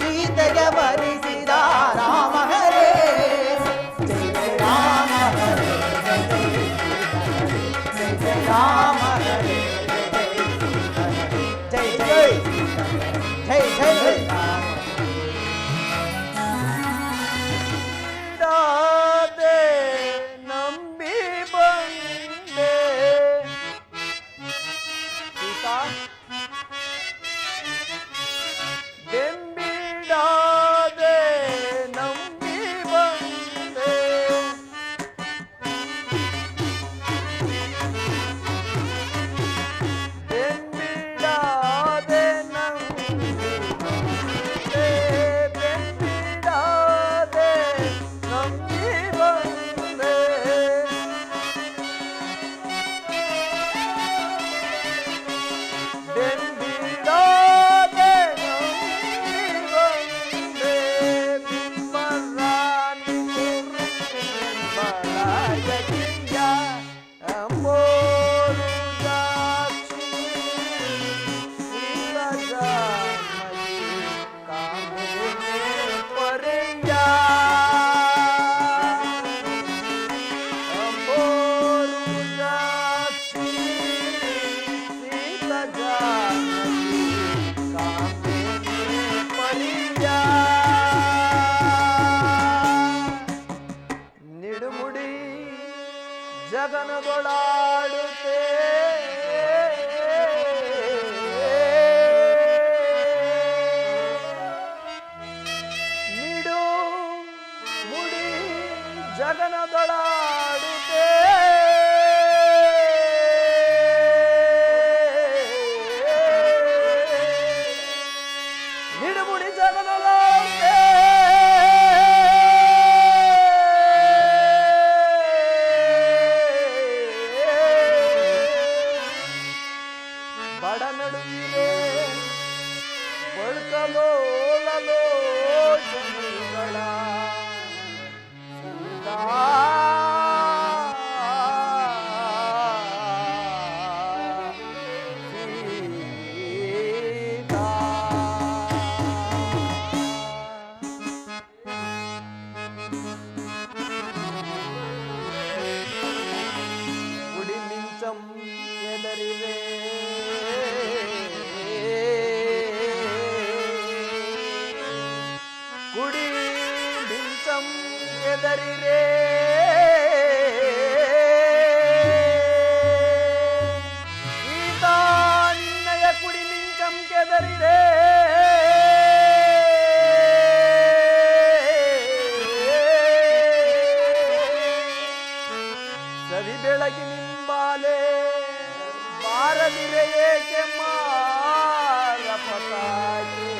ಸೀತೆಗೆ ಭರಿಸಿದ ರಾಮ ಹರೇ ಜಯ ರಾಮ ಹರೇ ಜಯ ಜಯ ರಾಮ ಹರೇ ಜೈ ಜೈ ಜೈ ಜೈ ದಾದೆ ನಂಬಿ ಬಂದೆ ಜಗನದೊಳಾಡುತ್ತೆ ನಿಡು ಮುಡಿ ಜಗನದೊಳಾಡುತ್ತೆ ನಿಡುಮುಡಿ ಜಗನದೊಳಾಡುತ್ತೆ ಬಡ ನಡುವಿರೆ ಬಳ್ಕಲೋಲಲೋಚನೆಗಳ ಗುಡಿ ಮಿಂಚಂ ಎದರಿವೆ ಗುಡಿ ಮಿಂಚಂ ಎದರಿರೆ ಈತ ನಿನ್ನಯ ಕುಡಿ ಮಿಂಚಂ ಕೆದರಿರೆ ಸವಿ ಬೆಳಗಿನಿಂಬಾಲೆ ಬಾರದಿರೆ ಏಕೆ ಮಾರ ಪತಾಕೆ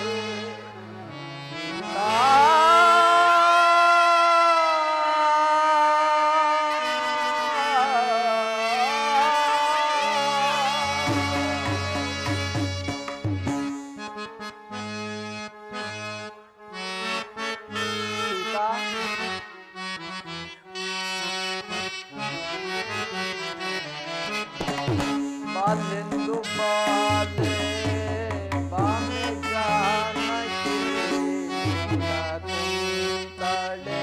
ಬಾಲೆಂದು ಬಾಲೆ ಬಾಮೆ ಜಾನಕಿ ಕುಂತಳೆ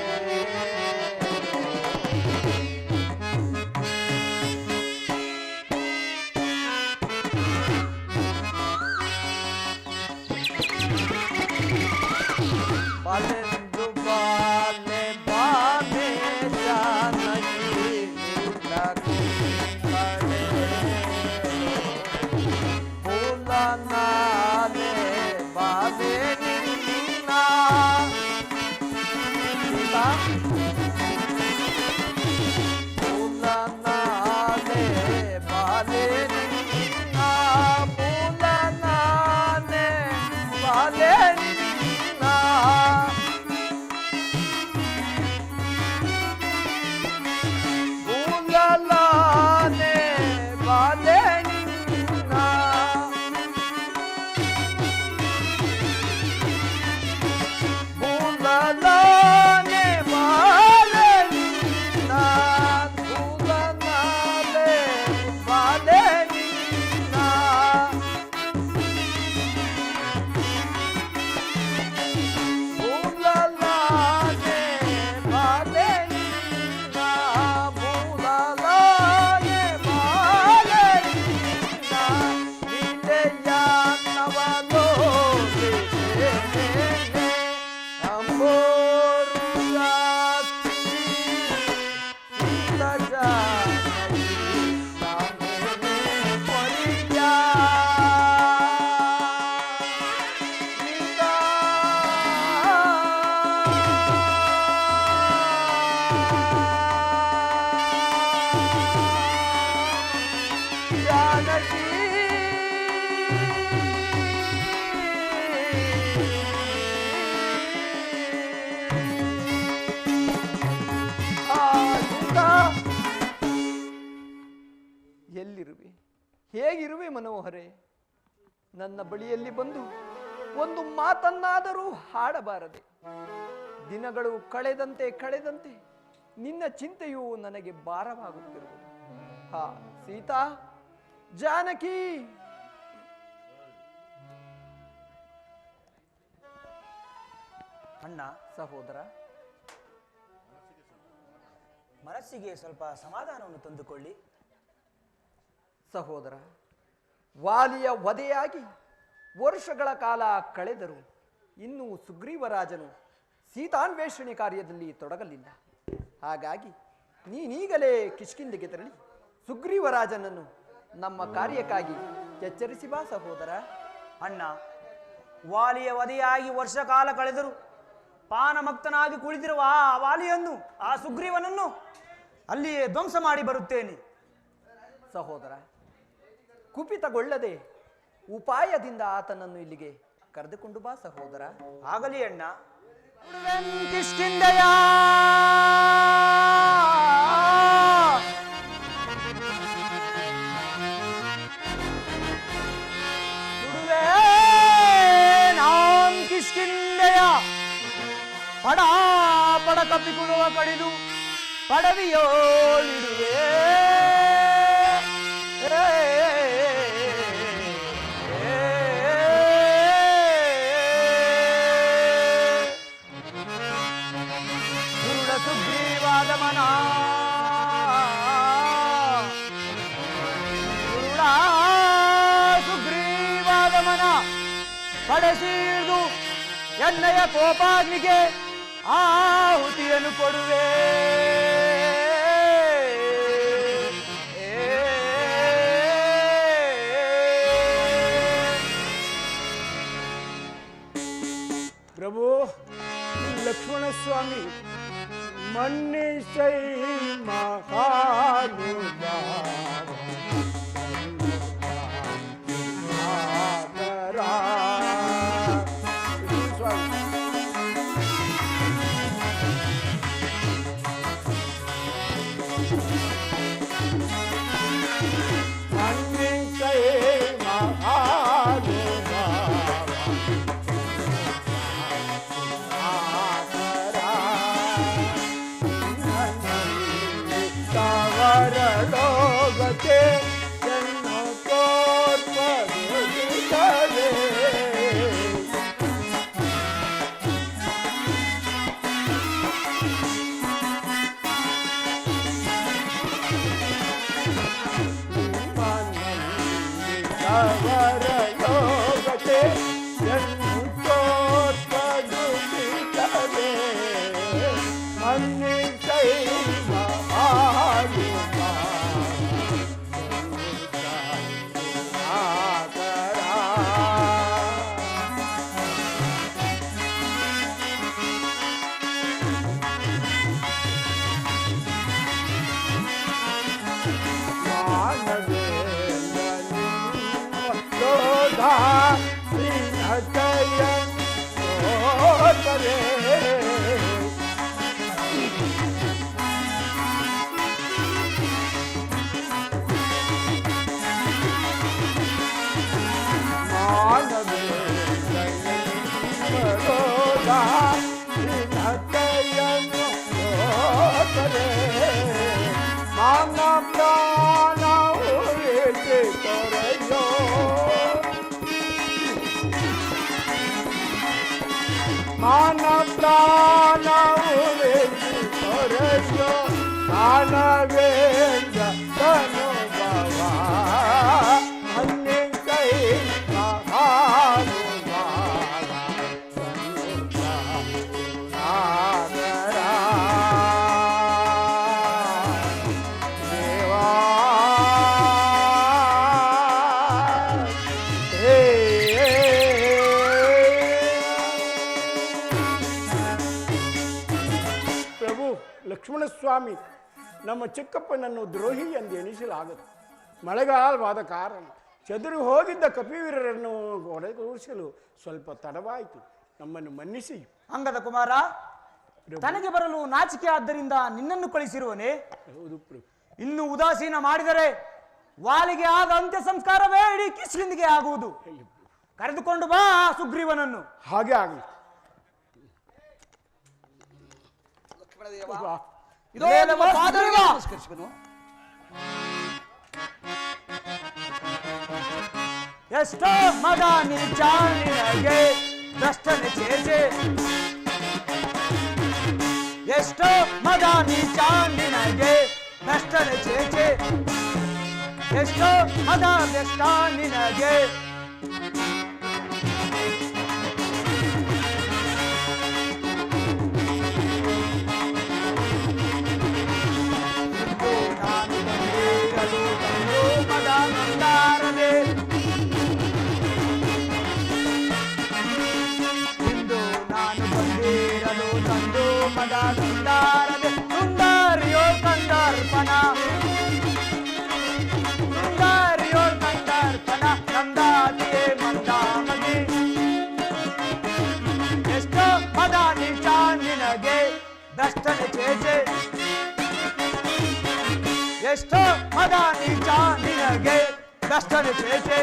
ಬಾಲೆಂದು ಬಾಲೆ ಬಾಮೆ ಜಾನಕಿ ಕುಂತಳೆ ನಾನೆ ಬಾಬೆ ನಿನ್ನ ಮೂಲ ನಾನೆ ಬಾಲೆ ನಿನ್ನ ಮೂಲ ನಾನೆ ಬಾಲೆ ನಿನ್ನ ಮೂಲ ನಾನೆ ಬಾಲೆ ನಿನ್ನ Bulane balenina, bulanale balenina, bulalane balenina, bulalane balenina, nileya navalo ಎಲ್ಲಿರುವೆ ಹೇಗಿರುವೆ ಮನೋಹರೇ ನನ್ನ ಬಳಿಯಲ್ಲಿ ಬಂದು ಒಂದು ಮಾತನ್ನಾದರೂ ಹಾಡಬಾರದೆ ದಿನಗಳು ಕಳೆದಂತೆ ನಿನ್ನ ಚಿಂತೆಯು ನನಗೆ ಭಾರವಾಗುತ್ತಿರುವುದು ಹಾ ಸೀತಾ ಜಾನಕಿ ಅಣ್ಣ ಸಹೋದರ ಮನಸ್ಸಿಗೆ ಸ್ವಲ್ಪ ಸಮಾಧಾನವನ್ನು ತಂದುಕೊಳ್ಳಿ ಸಹೋದರ ವಾಲಿಯ ವಧೆಯಾಗಿ ವರ್ಷಗಳ ಕಾಲ ಕಳೆದರೂ ಇನ್ನೂ ಸುಗ್ರೀವರಾಜನು ಸೀತಾನ್ವೇಷಣೆ ಕಾರ್ಯದಲ್ಲಿ ತೊಡಗಲಿಲ್ಲ. ಹಾಗಾಗಿ ನೀನೀಗಲೇ ಕಿಷ್ಕಿಂದೆಗೆ ತೆರಳಿ ಸುಗ್ರೀವರಾಜನನ್ನು ನಮ್ಮ ಕಾರ್ಯಕ್ಕಾಗಿ ಎಚ್ಚರಿಸಿ ಬಾ ಸಹೋದರ. ಅಣ್ಣ, ವಾಲಿಯ ವಧೆಯಾಗಿ ವರ್ಷ ಕಾಲ ಕಳೆದರು ಪಾನಮಕ್ತನಾಗಿ ಕುಳಿತಿರುವ ಆ ವಾಲಿಯನ್ನು, ಆ ಸುಗ್ರೀವನನ್ನು ಅಲ್ಲಿಯೇ ಧ್ವಂಸ ಮಾಡಿ ಬರುತ್ತೇನೆ. ಸಹೋದರ, ಕುಪಿತಗೊಳ್ಳದೆ ಉಪಾಯದಿಂದ ಆತನನ್ನು ಇಲ್ಲಿಗೆ ಕರೆದುಕೊಂಡು ಬಾ ಸಹೋದರ. ಆಗಲಿ ಅಣ್ಣ. ಕಿಷ್ಕಿಂಧೆಯ ಕಿಷ್ಕಿಂಧೆಯ ಪಡ ಪಡ ಕಪ್ಪಿಕೊಳ್ಳುವ ಕಡಿದು ಪಡವಿಯೋಳಿಡುವೆ. ಸುಗ್ರೀವಾದ ಮನ ಸುಗ್ರೀವಾದ ಮನ ಪಡೆಸಿದು ಎಣ್ಣೆಯ ಕೋಪಾಗ್ನಿಗೆ ಆಹುತಿಯನ್ನು ಕೊಡುವೆ. ಪ್ರಭು ಲಕ್ಷ್ಮಣ ಸ್ವಾಮಿ ಮನ್ನಿಸೈ ಮಹಾನುಭಾವ ಮಾನ ಪ್ರಾಣ ಮಾನವೇಂದ್ರ ತನುಭವ ಮನ್ನಿಸೈ ಮಹಾನುಭಾವ ಸಾಗರ ದೇವಾ ಲಕ್ಷ್ಮಣ ಸ್ವಾಮಿ ನಮ್ಮ ಚಿಕ್ಕಪ್ಪನನ್ನು ದ್ರೋಹಿ ಎಂದು ಎನಿಸಲಾಗದು. ಮಳೆಗಾಲವಾದ ಕಾರಣ ಚದುರು ಹೋಗಿದ್ದ ಕಪಿವೀರರನ್ನು ಹೊಡೆಗೂಡಿಸಲು ಸ್ವಲ್ಪ ತಡವಾಯಿತು. ನಮ್ಮನ್ನು ಮನ್ನಿಸಿ. ಅಂಗದ ಕುಮಾರ, ತನಗೆ ಬರಲು ನಾಚಿಕೆ ಆದ್ದರಿಂದ ನಿನ್ನನ್ನು ಕಳಿಸಿರುವನೇ? ಹೌದು ಪ್ರಭು. ಇನ್ನು ಉದಾಸೀನ ಮಾಡಿದರೆ ವಾಲಿಗೆ ಆದ ಅಂತ್ಯ ಸಂಸ್ಕಾರವೇ ಇಡೀ ಕಿಷ್ಕಿಂಧೆಗೆ ಆಗುವುದು. ಕರೆದುಕೊಂಡು ಬಾ ಸುಗ್ರೀವನನ್ನು. ಹಾಗೆ ಆಗಲಿ. ಇದೋ ನಮ್ಮ ಪಾದರಿಗೆ ನಮಸ್ಕರಿಸುವೆನು. ಎಷ್ಟೋ ಮಗ ನಿಜಾನಿನಗೆ ಭ್ರಷ್ಟನೆ ಚೇಚೆ, ಎಷ್ಟೋ ಮಗ ನಿಜಾನಿನಗೆ ಭ್ರಷ್ಟನೆ ಚೇಚೆ, ಎಷ್ಟೋ ಮಗ ಭ್ರಷ್ಟ ನಿನಗೆ ಚೇಚೆ ಎಷ್ಟೋ ಮದ ನೀಚ ನಿನಗೆ ಕಷ್ಟದ ಚೇಚೆ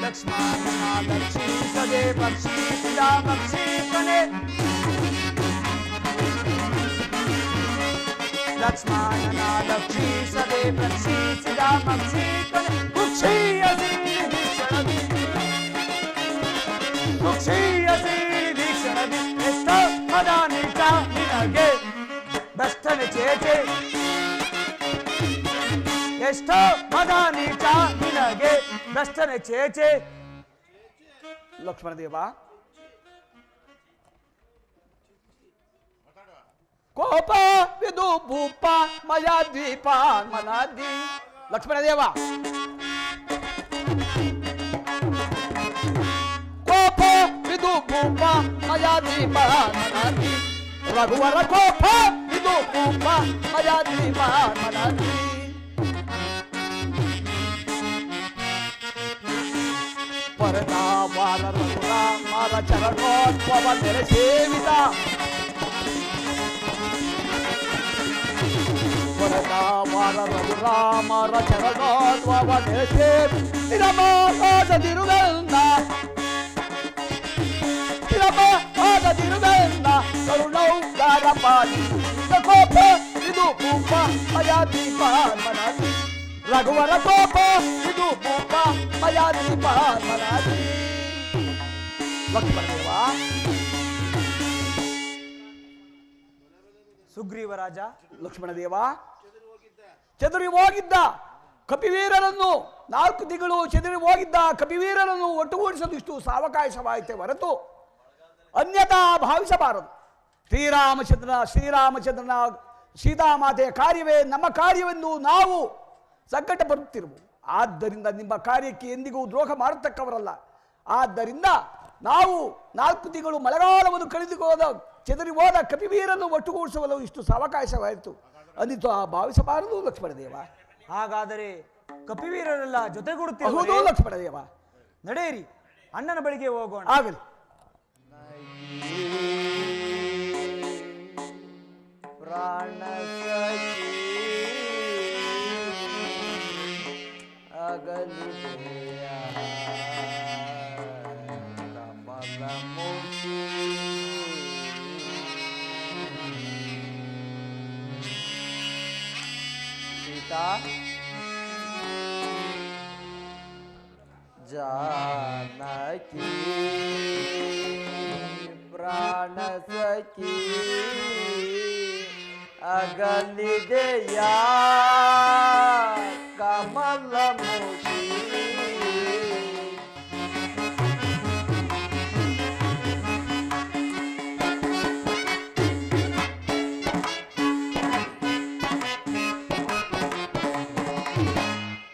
ಲಕ್ಷ್ಮಣನ ಲಕ್ಷಿಸದೆ ಭಕ್ಷಿಸಿದ ಭಕ್ಷಿಪನೆ ಲಕ್ಷ್ಮಣನ ಲಕ್ಷಿಸದೆ ಭಕ್ಷಿಸಿದ ಭಕ್ಷಿಪನೆ ಕುಕ್ಷೀಯಸಿ ವೀಕ್ಷಣದಿ ಕುಕ್ಷೀಯಸಿ ವೀಕ್ಷಣದಿ ಎಷ್ಟೋ ಮದ ನೀಚ ನಿನಗೆ ಭ್ರಷ್ಟನೆ ಚೇಚೆ ಎಷ್ಟೋ ಮದ ನೀಚ ನಿನಗೆ ಭ್ರಷ್ಟನೆ ಚೇಚೆ ಲಕ್ಷ್ಮಣ ದೇವ ಕೋಪ ವಿದು ಭೂಪ ಮಯ ದ್ವೀಪ ಮನಾದಿ ಲಕ್ಷ್ಮಣ ದೇವ ಕೋಪ ವಿದು ಭೂಪ ಮಯ ದ್ವೀಪ ಮನಾದಿ ರಘುವರ ಕೋಪ ವಿದು ಭೂಪ ಮಯ ದ್ವೀಪ ಮನಾದಿ ಪರದಾವಾರ ರಘುರಾಮರ ಚರಣೋತ್ಸವ ನೆರೆ ಸೇವಿತ ಪರದಾವಾರ ರಘುರಾಮರ ಚರಣೋತ್ಸವ ನೆರೆ ಸೇವಿತ ತಿರುಗನ್ನ ಕರುಣೌಗಾರ ಪಾಲಿ ಕೋಪ ಇದು ಭೂಪ ಮಯಾದೀಪ ಮನಾದಿ ರಘುವರ ಕೋಪ ಇದು ಭೂಪ ಮಯಾದೀಪ ಮನಾದಿ ಲಕ್ಷ್ಮಣ ದೇವ ಸುಗ್ರೀವ ರಾಜ ಲಕ್ಷ್ಮಣ ದೇವ ಚದುರಿ ಹೋಗಿದ್ದ ಕಪಿವೀರರನ್ನು 4 ತಿಂಗಳು ಚದುರಿ ಹೋಗಿದ್ದ ಕಪಿವೀರರನ್ನು ಒಟ್ಟುಗೂಡಿಸಲು ಇಷ್ಟು ಸಾವಕಾಶವಾಯಿತೆ ಹೊರತು ಅನ್ಯತಾ ಭಾವಿಸಬಾರದು. ಶ್ರೀರಾಮಚಂದ್ರನ ಸೀತಾಮಾತೆಯ ಕಾರ್ಯವೇ ನಮ್ಮ ಕಾರ್ಯವೆಂದು ನಾವು ಸಂಕಟ ಬರುತ್ತಿರುವುದು. ಆದ್ದರಿಂದ ನಿಮ್ಮ ಕಾರ್ಯಕ್ಕೆ ಎಂದಿಗೂ ದ್ರೋಹ ಮಾಡತಕ್ಕವರಲ್ಲ. ಆದ್ದರಿಂದ ನಾವು 4 ತಿಂಗಳು ಮಳೆಗಾಲವನ್ನು ಕಳೆದುಕೋದ ಚದರಿ ಹೋದ ಕಪಿವೀರನ್ನು ಒಟ್ಟುಗೂಡಿಸಲು ಇಷ್ಟು ಸಾವಕಾಶವಾಯಿತು ಅಂದಿತು ಭಾವಿಸಬಾರದು ಲಕ್ಷ್ಮಣ ದೇವ. ಹಾಗಾದರೆ ಕಪಿವೀರರೆಲ್ಲ ಜೊತೆಗೂಡುತ್ತಿರುವುದು ಹೌದು ಲಕ್ಷ್ಮಣ ದೇವ. ನಡೆಯಿರಿ, ಅಣ್ಣನ ಬಳಿಗೆ ಹೋಗೋಣ. ಆಗಲಿ. ಪ್ರಾಣ ಅಗಲಿದೆಯ ಕಮಲ ಮುಖಿ ಸೀತಾ जानकी प्राण सखी अगलिदೆಯಾ ಕಮಲ ಮುಖಿ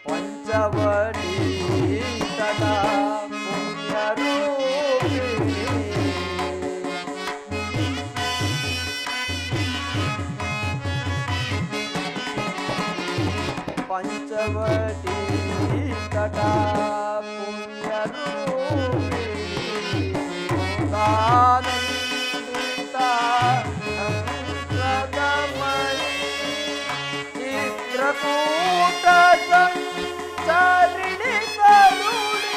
ಪಂಚವಟಿ ಸದಾ ಪುಣ್ಯರೂಪಿಣಿ ಪಂಚವಟಿ ಸದಾ ಪುಣ್ಯರೂಪಿಣಿ ದಾನಂದಿತಾ ಹಂಸದಮಣಿ ಚಿತ್ರಕೂಟ ಸಂಚಾರಿಣಿ ಕರುಣಿ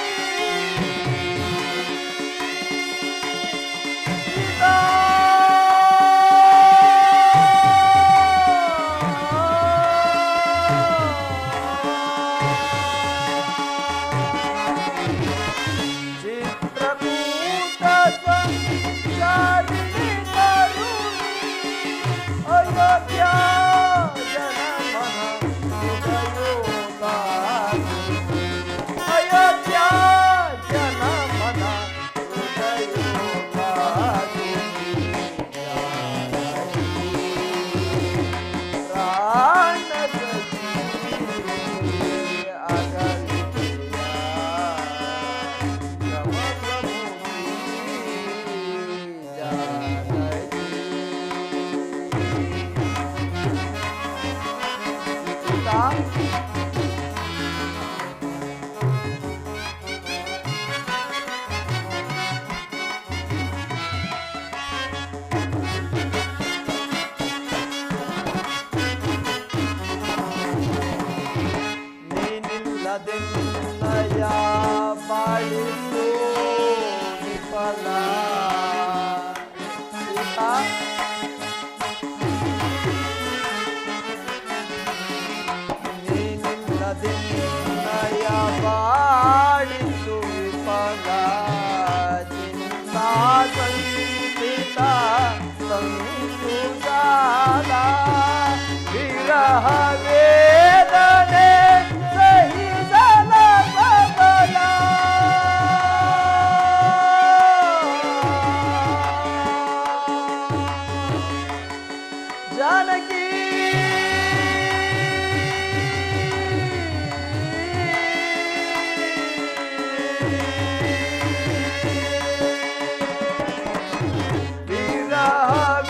ಜಾನಕಿ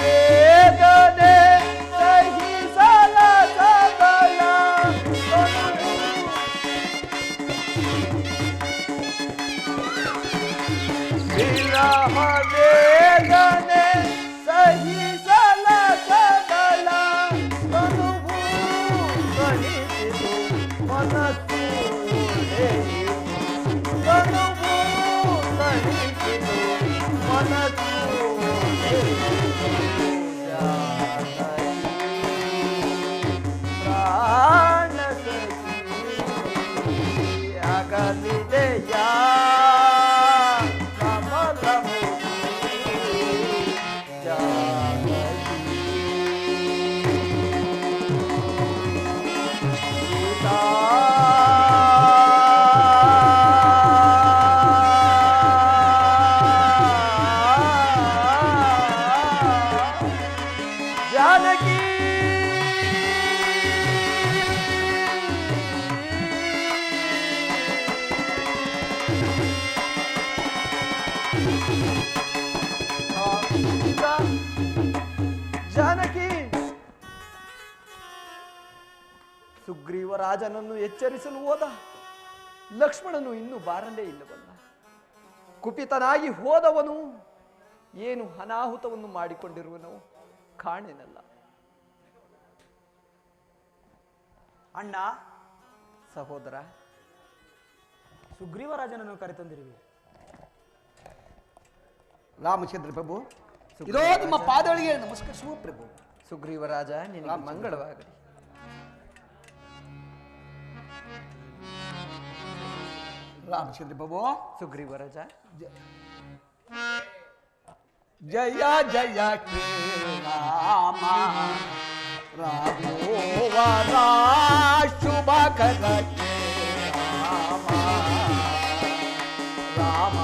ವೇದನೆ ಸಹಿಸಲ ಸಬಲ ವಿರಹ ವೇದನೆ ಸಹಿಸಲ ಸಬಲ ಮನುವು ಸಹಿಸಿದು ಮನಸ್ಸು ಮನುವು ಸಹಿಸಿದು ಮನಸ್ಸು ಪ್ರಾಣ ಅಗಲಿದೆಯ ಕಮಲಮು ಜಾನಕಿ ಜಾನಕಿ ಸುಗ್ರೀವ ರಾಜನನ್ನು ಎಚ್ಚರಿಸಲು ಹೋದ ಲಕ್ಷ್ಮಣನು ಇನ್ನೂ ಬಾರಲೇ ಇಲ್ಲವಲ್ಲ. ಕುಪಿತನಾಗಿ ಹೋದವನು ಏನು ಅನಾಹುತವನ್ನು ಮಾಡಿಕೊಂಡಿರುವನು ಕಾಣೆನಲ್ಲ. ಅಣ್ಣ, ಸಹೋದರ, ಸುಗ್ರೀವರಾಜನನ್ನು ಕರೆತಂದಿರುವೆ. ರಾಮಚಂದ್ರ ಪ್ರಭು, ಇದೋ ನಿಮ್ಮ ಪಾದಗಳಿಗೆ ನಮಸ್ಕರಿಸುವ ಪ್ರಭು. ಸುಗ್ರೀವರಾಜ, ನಿನಗೆ ಮಂಗಳವಾಗಲಿ. ರಾಮಚಂದ್ರ ಪ್ರಭು, ಸುಗ್ರೀವರಾಜ, ಜಯ ಜಯ ಶ್ರೀ ರಾಮ ರಾಘೋವರ ಶುಭಕರ ರಾಮ ರಾಮ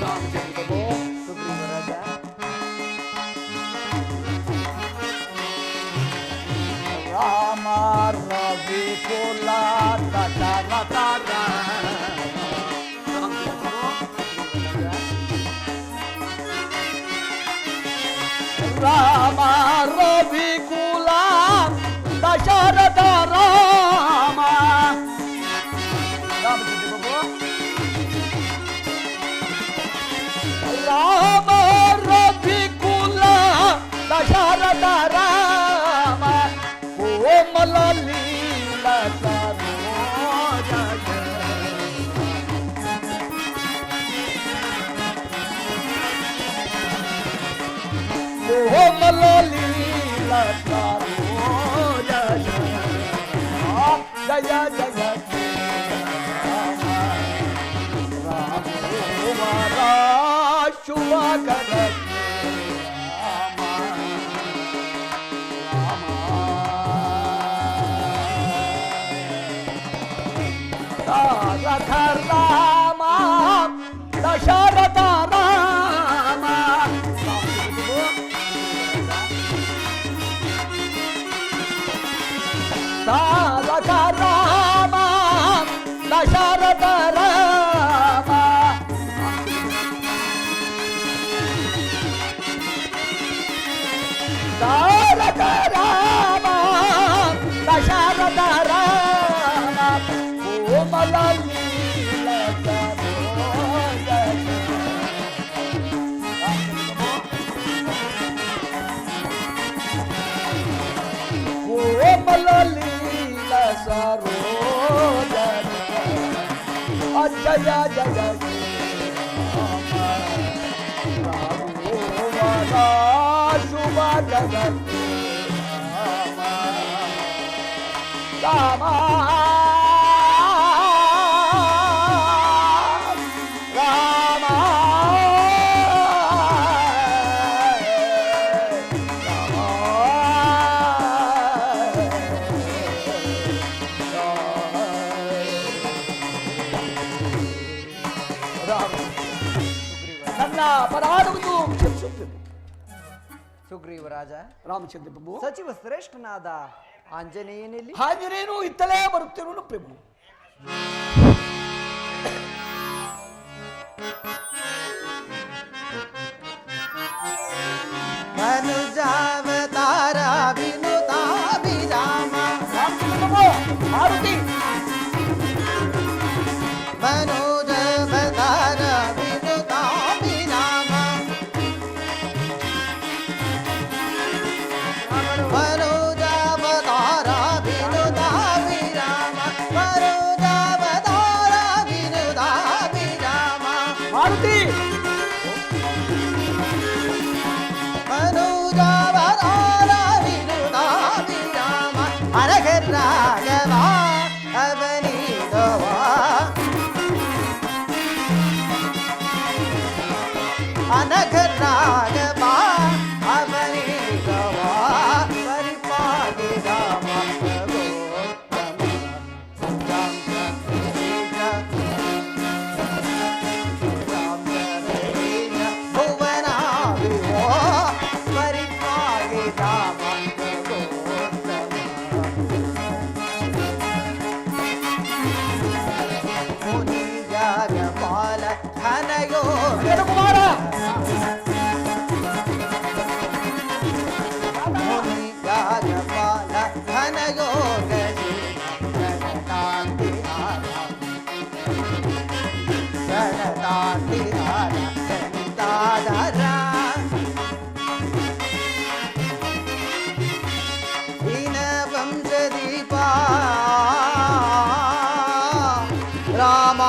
ರಾಮಚಂದ್ರ ಪ್ರಭು, ಸುಗ್ರೀವರಾಜ, ರಾಮ ರವಿ ಕುಲ ತಟರತರ ರಾಮ ರವಿ ಕುಲ ದಶರಥ ರಾಮ. ರಾಮಚಂದ್ರ ಪ್ರಭು, ರಾಮ ರವಿ ಕುಲ ದಶರಥ ರಾಮ ಕೋಮಲ ಲೀಲ ಸರೋಜ ಕೋಮಲ ಲೀಲ ಸರೋಜ ಜಯ ಜಯ ರಾಮ ಶುಭಕರ ರಾಮ ರಾಮ ದಶರಥ ರಾಮ. ತಾರಕ ರಾಮ ದಶರಥ ರಾಮ. ತಾರಕ ರಾಮ ದಶರಥ ರಾಮ ಕೋಮಲ ಲೀಲ ಸರೋಜ ಕೋಮಲ ಲೀಲ ಸರೋಜ ಅಜಯ ಜಯ ರಾಘೋವರ ಶುಭ ಜಗತ್ ರಾಮ ರಾಮ ನನ್ನ ನನ್ನ ಅಪರಾಧವನ್ನು ಕ್ಷಮಿಸುತ್ತೇನೆ. ಸುಗ್ರೀವರಾಜ, ರಾಮಚಂದ್ರ ಪ್ರಭು, ಸಚಿವ ಶ್ರೇಷ್ಠನಾದ ಆಂಜನೇಯನಲ್ಲಿ ಆಂಜನೇಯನು ಇತ್ತಲೇ ಬರುತ್ತಿರುವನು ಪ್ರಭು. ಮನುಜಾವತಾರ ವಿನುತಾಭಿರಾಮ ರಾಮಚಂದ್ರ ಪ್ರಭು, ಮಾರುತಿ ಮನೋಜಾವತಾರ ವಿನುತಾಭಿರಾಮ ಮನೋಜಾವತಾರ ವಿನುತಾಭಿರಾಮ ಮನೋಜಾವತಾರ ವಿನುತಾಭಿರಾಮ ಮಾರುತಿ ಮನೋಜಾವತಾರ ವಿನುತಾಭಿರಾಮ ಅನಘರಾಗವ ಅವನಿದವ ಅನಘರಾಗವ ಅವನಿದವ ಪರಿಪಾಗಿ ರಾಮ ಭುವನಾವಿವೋ ಪರಿಪಾಗಿ ರಾಮ ಮುನಿಯಾಗಪಾಲ ಘನಯೋಗ ಕುಮಾರ ಮುನಿಯಾಗಪಾಲ ಘನಯೋಗ ಶರಣಾಂತಿಹಾರ ಶರಣಾಂತಿಹಾರ ದೀನ ವಂಶದೀಪ ರಾಮ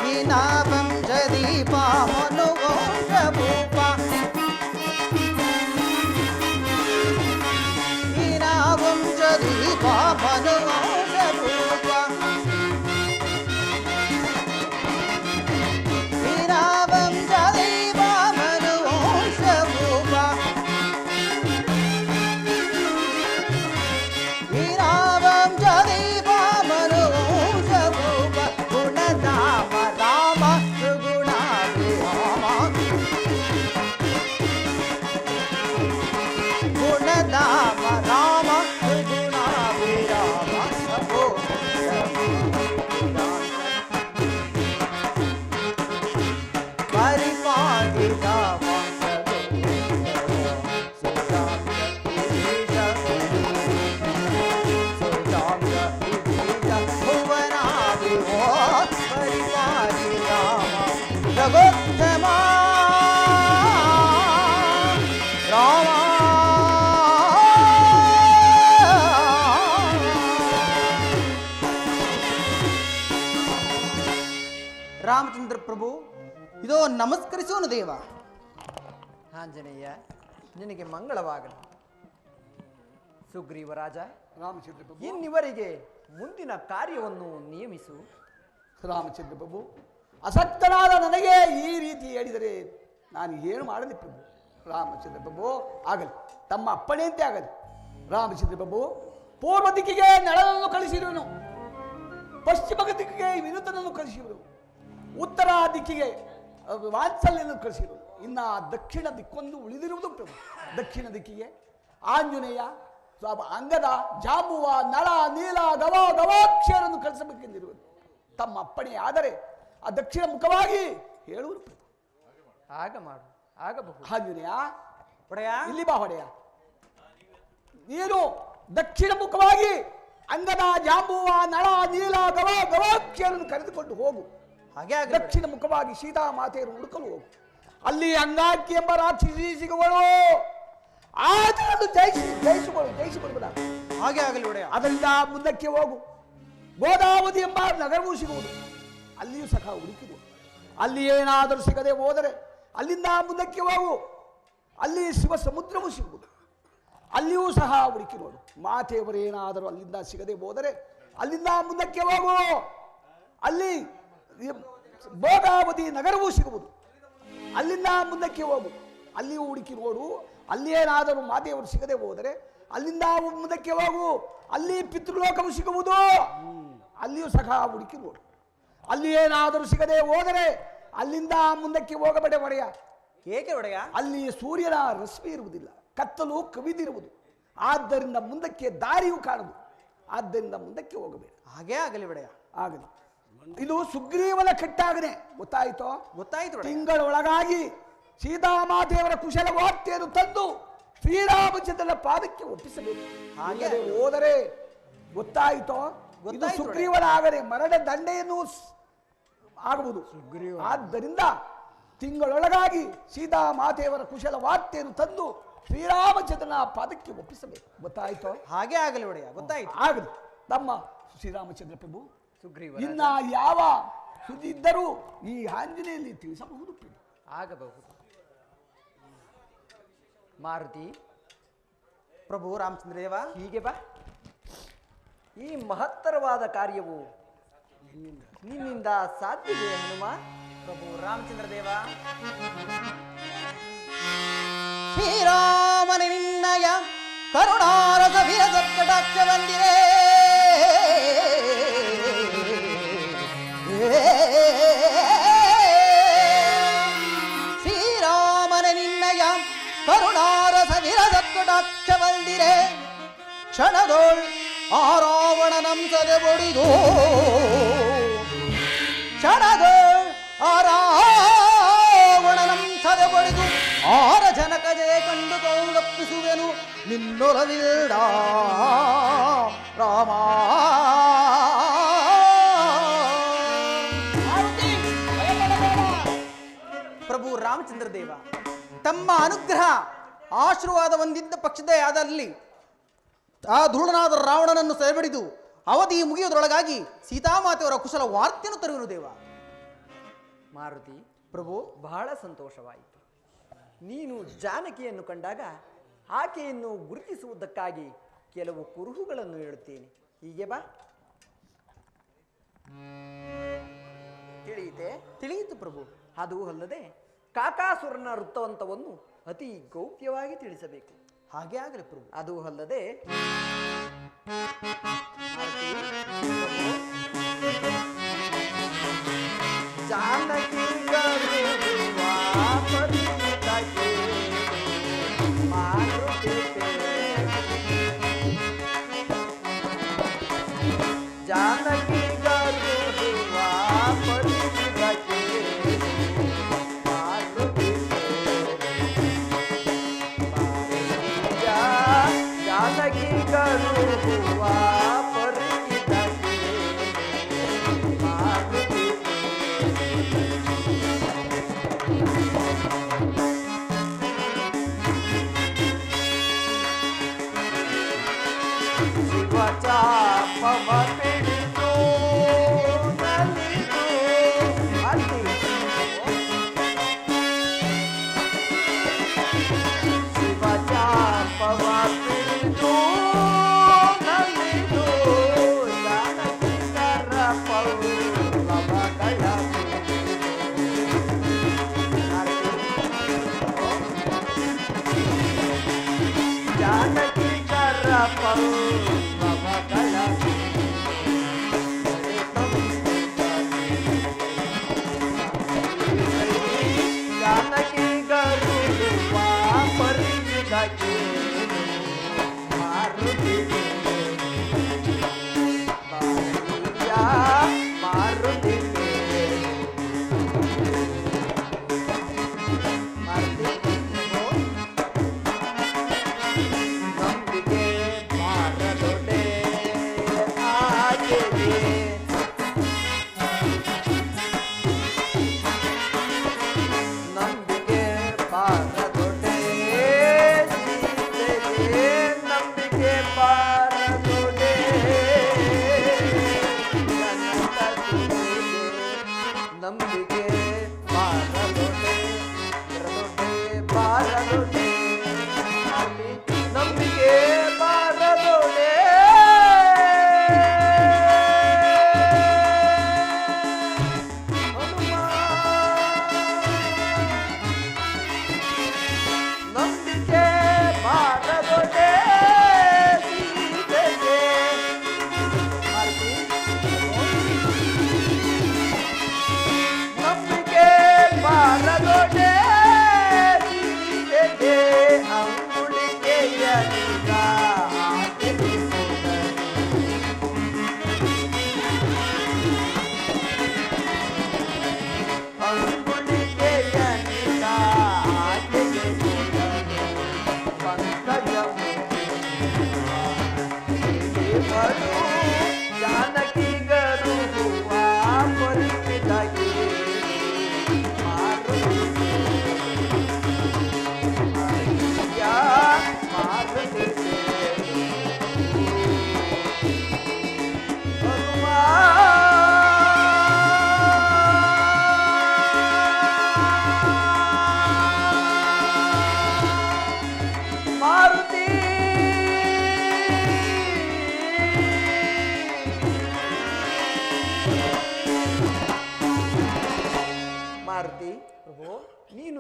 ದೀನ ವಂಶದೀಪ ಮನುವಂಶ ಭೂಪ ದೀನ ವಂಶದೀಪ ಮನುವಂಶ ಭೂಪ ಶ್ರೀರಾಮಂ ಜದೈವ ಮನುವಂಶ ಭೂಪ ಶ್ರೀರಾಮಂ ಜದೈವ ಮನುವಂಶ ಭೂಪ ಗುಣಧಾಮ ರಾಮ ಸುಗುಣಾಭಿರಾಮ ಗುಣಧಾಮ ರಾಮ ಸುಗುಣಾಭಿರಾಮ ಅಪೋ ಪರಿಪಾಗಿ ರಾಮ ಭುವನಾವಿವೋ ಪರಿಪಾಗಿ ರಾಮ ರಘುತ್ತಮ ರಾಮ ರಾಮಚಂದ್ರ ಪ್ರಭು ಇದೋ ನಮಸ್ಕರಿಸೋನು ದೇವ. ಆಂಜನೇಯ, ನಿನಗೆ ಮಂಗಳವಾಗಲಿ. ಸುಗ್ರೀವರಾಜ, ರಾಮಚಂದ್ರ ಪ್ರಭು, ಇನ್ನಿವರಿಗೆ ಮುಂದಿನ ಕಾರ್ಯವನ್ನು ನಿಯಮಿಸು. ರಾಮಚಂದ್ರ ಪ್ರಭು, ಅಸಕ್ತನಾದ ನನಗೆ ಈ ರೀತಿ ಹೇಳಿದರೆ ನಾನು ಏನು ಮಾಡಲಿ ಪ್ರಭು? ರಾಮಚಂದ್ರ ಪ್ರಭು, ಆಗಲಿ, ತಮ್ಮ ಅಪ್ಪಣೆಯಂತೆ ಆಗಲಿ. ರಾಮಚಂದ್ರ ಪ್ರಭು, ಪೂರ್ವ ದಿಕ್ಕಿಗೆ ನಳನನ್ನು ಕಳಿಸಿರುವನು, ಪಶ್ಚಿಮ ದಿಕ್ಕಿಗೆ ವಿನುತನನ್ನು ಕಳಿಸಿರುವನು, ಉತ್ತರ ದಿಕ್ಕಿಗೆ ವಾತ್ಸಲ್ಯವನ್ನು ಕಳಿಸಿರುವನು. ಇನ್ನು ದಕ್ಷಿಣ ದಿಕ್ಕೊಂದು ಉಳಿದಿರುವುದು ಪ್ರಭು. ದಕ್ಷಿಣ ದಿಕ್ಕಿಗೆ ಆಂಜನೇಯ, ಅಂಗದ, ಜಾಂಬುವ, ನಳ, ನೀಲ, ಗವಾಕ್ಷರನ್ನು ಕಳಿಸಬೇಕೆಂದಿರುವುದು. ತಮ್ಮ ಅಪ್ಪಣೆ ಆದರೆ ಆ ದಕ್ಷಿಣ ಮುಖವಾಗಿ ಹೇಳುವುದು ಪ್ರಭು. ಆಗ ಮಾಡು, ಆಗಬಹುದು. ಆಂಜನೇಯ, ಒಡೆಯ ಇಲ್ಲಿ ಬಾ ಹೊಡೆಯ. ನೀನು ದಕ್ಷಿಣ ಮುಖವಾಗಿ ಅಂಗದ, ಜಾಂಬುವ, ನಳ, ನೀಲ, ಗವಾಕ್ಷರನ್ನು ಕರೆದುಕೊಂಡು ಹೋಗು. ಹಾಗೆ ಆಗಲಿ. ದಕ್ಷಿಣ ಮುಖವಾಗಿ ಸೀತಾ ಮಾತೆಯನ್ನು ಹುಡುಕಲು ಹೋಗು. ಅಲ್ಲಿ ಅಂಗಾಕಿ ಎಂಬ ರಾಕ್ಷಸಿ ಸಿಗುವಳು. ಆತನನ್ನು ಜಯಿಸಿಕೊಳ್ಳುವುದ. ಹಾಗೆ ಆಗಲಿ ಒಡೆಯ. ಅದರಿಂದ ಮುಂದಕ್ಕೆ ಹೋಗು. ಗೋದಾವತಿ ಎಂಬ ನಗರವೂ ಸಿಗುವುದು. ಅಲ್ಲಿಯೂ ಸಹ ಹುಡುಕಿದು. ಅಲ್ಲಿ ಏನಾದರೂ ಸಿಗದೆ ಹೋದರೆ ಅಲ್ಲಿಂದ ಮುಂದಕ್ಕೆ ಹೋಗು. ಅಲ್ಲಿ ಶಿವ ಸಮುದ್ರವೂ ಸಿಗುವುದು. ಅಲ್ಲಿಯೂ ಸಹ ಹುಡುಕಿ ನೋಡು. ಮಾತೆಯವರೇನಾದರೂ ಅಲ್ಲಿಂದ ಸಿಗದೆ ಹೋದರೆ ಅಲ್ಲಿಂದ ಮುಂದಕ್ಕೆ ಹೋಗು. ಅಲ್ಲಿ ಭೋಗಾವತಿ ನಗರವೂ ಸಿಗುವುದು. ಅಲ್ಲಿಂದ ಮುಂದಕ್ಕೆ ಹೋಗು. ಅಲ್ಲಿಯೂ ಹುಡುಕಿ ನೋಡು. ಅಲ್ಲೇನಾದರೂ ಮಾತೆಯವರು ಸಿಗದೆ ಹೋದರೆ ಅಲ್ಲಿಂದ ಮುಂದಕ್ಕೆ ಹೋಗು, ಅಲ್ಲಿ ಪಿತೃಲೋಕವು ಸಿಗುವುದು, ಅಲ್ಲಿಯೂ ಸಹ ಹುಡುಕಿ ನೋಡು. ಅಲ್ಲಿ ಏನಾದರೂ ಸಿಗದೆ ಹೋದರೆ ಅಲ್ಲಿಂದ ಮುಂದಕ್ಕೆ ಹೋಗಬೇಡ ಒಡೆಯ. ಏಕೆ ಒಡೆಯ? ಅಲ್ಲಿ ಸೂರ್ಯನ ರಶ್ಮಿ ಇರುವುದಿಲ್ಲ, ಕತ್ತಲು ಕವಿದಿರುವುದು, ಆದ್ದರಿಂದ ಮುಂದಕ್ಕೆ ದಾರಿಯೂ ಕಾಣದು, ಆದ್ದರಿಂದ ಮುಂದಕ್ಕೆ ಹೋಗಬೇಡ. ಹಾಗೇ ಆಗಲಿ ಒಡೆಯ. ಆಗಲಿ. ಇದು ಸುಗ್ರೀವನ ಕಟ್ಟಾಗನೆ, ಗೊತ್ತಾಯಿತೋ? ಗೊತ್ತಾಯ್ತು ಒಡೆಯ. ತಿಂಗಳೊಳಗಾಗಿ ಸೀತಾಮಾತೆಯವರ ಕುಶಲ ವಾರ್ತೆಯನ್ನು ತಂದು ಶ್ರೀರಾಮಚಂದ್ರನ ಪಾದಕ್ಕೆ ಒಪ್ಪಿಸಬೇಕು. ಹಾಗೆ ಹೋದರೆ ಗೊತ್ತಾಯಿತೋ? ಇದು ಗೊತ್ತಾಯ್ತು ಸುಗ್ರೀವನ ಆಗನೆ ಮರಣ ದಂಡೆಯನ್ನು ಆಗುವುದು. ಆದ್ದರಿಂದ ತಿಂಗಳೊಳಗಾಗಿ ಸೀತಾಮಾತೆಯವರ ಕುಶಲ ವಾರ್ತೆಯನ್ನು ತಂದು ಶ್ರೀರಾಮಚಂದ್ರನ ಪಾದಕ್ಕೆ ಒಪ್ಪಿಸಬೇಕು. ಗೊತ್ತಾಯಿತೋ? ಹಾಗೆ ಆಗಲಿ ಒಡೆಯ. ಗೊತ್ತಾಯ್ತು. ಆಗಲಿ. ನಮ್ಮ ಶ್ರೀರಾಮಚಂದ್ರ ಪ್ರಭು ಸುಗ್ರೀವ ಇನ್ನ ಯಾವ ಸುದ್ದಿ ಇದ್ದರೂ ಈ ಆಂಜನೇಯಲ್ಲಿ ತಿಳಿಸಬಹುದು ಪ್ರಭು. ಆಗಬಹುದು. ಮಾರುತಿ, ಪ್ರಭು ರಾಮಚಂದ್ರ ದೇವ, ಹೀಗೆ ಬಾ. ಈ ಮಹತ್ತರವಾದ ಕಾರ್ಯವು ನಿನ್ನಿಂದ ಸಾಧ್ಯವೇ ಹನುಮ? ಪ್ರಭು ರಾಮಚಂದ್ರ ದೇವ. ಶ್ರೀರಾಮನ ನಿನ್ನಯ ಕರುಣಾರಸ ವಿರಸ ಕಟಾಕ್ಷ ಬಂದಿರೆ, ಶ್ರೀರಾಮನ ನಿನ್ನಯ ಕರುಣಾರಸ ವಿರಸ ಕಟಾಕ್ಷ ಬಂದಿರೆ, ಕ್ಷಣದೋಳ್ ಆರಾವಣನಂಸದೆ ಬಡಿದು, ಕ್ಷಣದೋಳ್ ಆರಾವಣನಂಸದೆ ಬಡಿದು ಆರ ಜನಕ ಜಯ ಕಂಡು ತೌಡಪ್ಪಿಸುವೆನು ನಿನ್ನೊಲವಿಲ್ದ ರಾಮ. ಪ್ರಭು ರಾಮಚಂದ್ರ ದೇವ, ತಮ್ಮ ಅನುಗ್ರಹ ಆಶೀರ್ವಾದ ಹೊಂದಿದ್ದ ಪಕ್ಷದೇ ಆದಲ್ಲಿ ಆ ಧೂಳನಾದ ರಾವಣನನ್ನು ಸೆರೆಬಿಡಿದು ಅವಧಿ ಮುಗಿಯುವುದರೊಳಗಾಗಿ ಸೀತಾಮಾತೆಯವರ ಕುಶಲ ವಾರ್ತೆಯನ್ನು ತರುವೆನು ದೇವ. ಮಾರುತಿ ಪ್ರಭು, ಬಹಳ ಸಂತೋಷವಾಯಿತು. ನೀನು ಜಾನಕಿಯನ್ನು ಕಂಡಾಗ ಆಕೆಯನ್ನು ಗುರುತಿಸುವುದಕ್ಕಾಗಿ ಕೆಲವು ಕುರುಹುಗಳನ್ನು ಹೇಳುತ್ತೇನೆ. ಹೀಗೆ ಬಾ. ತಿಳಿಯಿತೆ? ತಿಳಿಯಿತು ಪ್ರಭು. ಅದು ಅಲ್ಲದೆ ಕಾಕಾಸುರನ ವೃತ್ತವಂತವನ್ನು ಅತಿ ಗೌಪ್ಯವಾಗಿ ತಿಳಿಸಬೇಕು. ಹಾಗೆ ಆಗಲಿ ಪ್ರಭು. ಅದು ಅಲ್ಲದೆ ಜಾನಕಿ ಜಾನಕಿ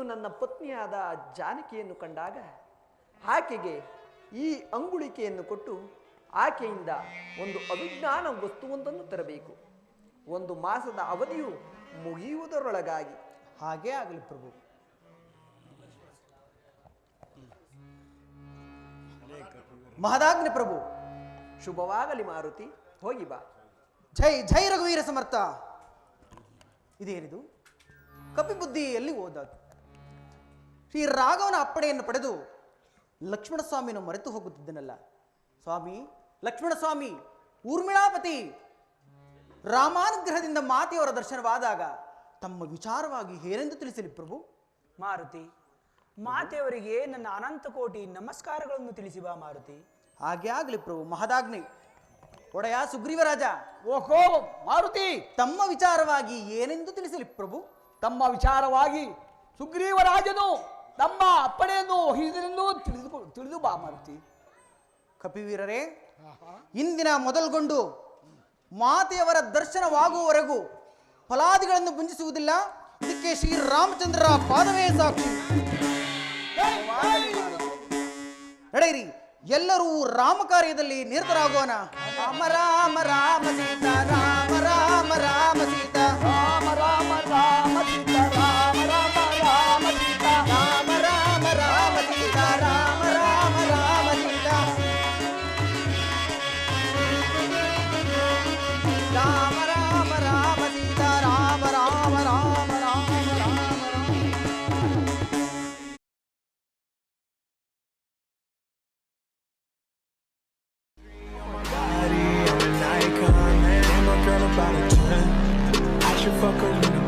ನೀನು ನನ್ನ ಪತ್ನಿಯಾದ ಜಾನಕಿಯನ್ನು ಕಂಡಾಗ ಆಕೆಗೆ ಈ ಅಂಗುಳಿಕೆಯನ್ನು ಕೊಟ್ಟು ಆಕೆಯಿಂದ ಒಂದು ಅವಿಜ್ಞಾನ ವಸ್ತುವೊಂದನ್ನು ತರಬೇಕು. 1 ಮಾಸದ ಅವಧಿಯು ಮುಗಿಯುವುದರೊಳಗಾಗಿ. ಹಾಗೇ ಆಗಲಿ ಪ್ರಭು. ಮಹದಾಗ್ನಿ ಪ್ರಭು. ಶುಭವಾಗಲಿ ಮಾರುತಿ, ಹೋಗಿ ಬಾ. ಜೈ ಜೈ ರಘುವೀರ ಸಮರ್ಥ. ಇದೇನಿದು? ಕಪಿಬುದ್ಧಿ ಎಲ್ಲಿ ಹೋದದ್ದು? ಶ್ರೀ ರಾಘವನ ಅಪ್ಪಣೆಯನ್ನು ಪಡೆದು ಲಕ್ಷ್ಮಣ ಸ್ವಾಮಿಯನ್ನು ಮರೆತು ಹೋಗುತ್ತಿದ್ದನಲ್ಲ. ಸ್ವಾಮಿ, ಲಕ್ಷ್ಮಣ ಸ್ವಾಮಿ, ಊರ್ಮಿಳಾಪತಿ, ರಾಮಾನುಗ್ರಹದಿಂದ ಮಾತೆಯವರ ದರ್ಶನವಾದಾಗ ತಮ್ಮ ವಿಚಾರವಾಗಿ ಏನೆಂದು ತಿಳಿಸಲಿ ಪ್ರಭು? ಮಾರುತಿ, ಮಾತೆಯವರಿಗೆ ನನ್ನ ಅನಂತ ಕೋಟಿ ನಮಸ್ಕಾರಗಳನ್ನು ತಿಳಿಸಿ ಬಾ ಮಾರುತಿ. ಹಾಗೆ ಆಗಲಿ ಪ್ರಭು. ಮಹದಾಗ್ನಿ. ಒಡೆಯ ಸುಗ್ರೀವರಾಜ, ಓಹೋ ಮಾರುತಿ, ತಮ್ಮ ವಿಚಾರವಾಗಿ ಏನೆಂದು ತಿಳಿಸಲಿ ಪ್ರಭು? ತಮ್ಮ ವಿಚಾರವಾಗಿ ಸುಗ್ರೀವರಾಜನು ತಮ್ಮ ಅಪ್ಪಣೆಯನ್ನು ವಹಿಸಿದೆಂದು ತಿಳಿದು ಬಾ ಮಾರುತಿ. ಕಪಿವೀರರೇ, ಇಂದಿನ ಮೊದಲುಗೊಂಡು ಮಾತೆಯವರ ದರ್ಶನವಾಗುವವರೆಗೂ ಫಲಾದಿಗಳನ್ನು ಭುಂಜಿಸುವುದಿಲ್ಲ. ಇದಕ್ಕೆ ಶ್ರೀರಾಮಚಂದ್ರರ ಪಾದವೇ ಸಾಕ್ಷಿ. ನಡೆಯಿರಿ, ಎಲ್ಲರೂ ರಾಮ ಕಾರ್ಯದಲ್ಲಿ ನಿರತರಾಗೋಣ. Rama Rama Rama Sita, Rama Rama Rama Sita, Rama Rama Rama Sita, Rama Rama Rama Sita, Rama Rama Rama Sita, Rama Rama Rama Sita, Rama Rama Rama Sita, Rama Rama Rama Rama Rama. Body, I'm an icon, man. My girl about a 10. I should fuck her in the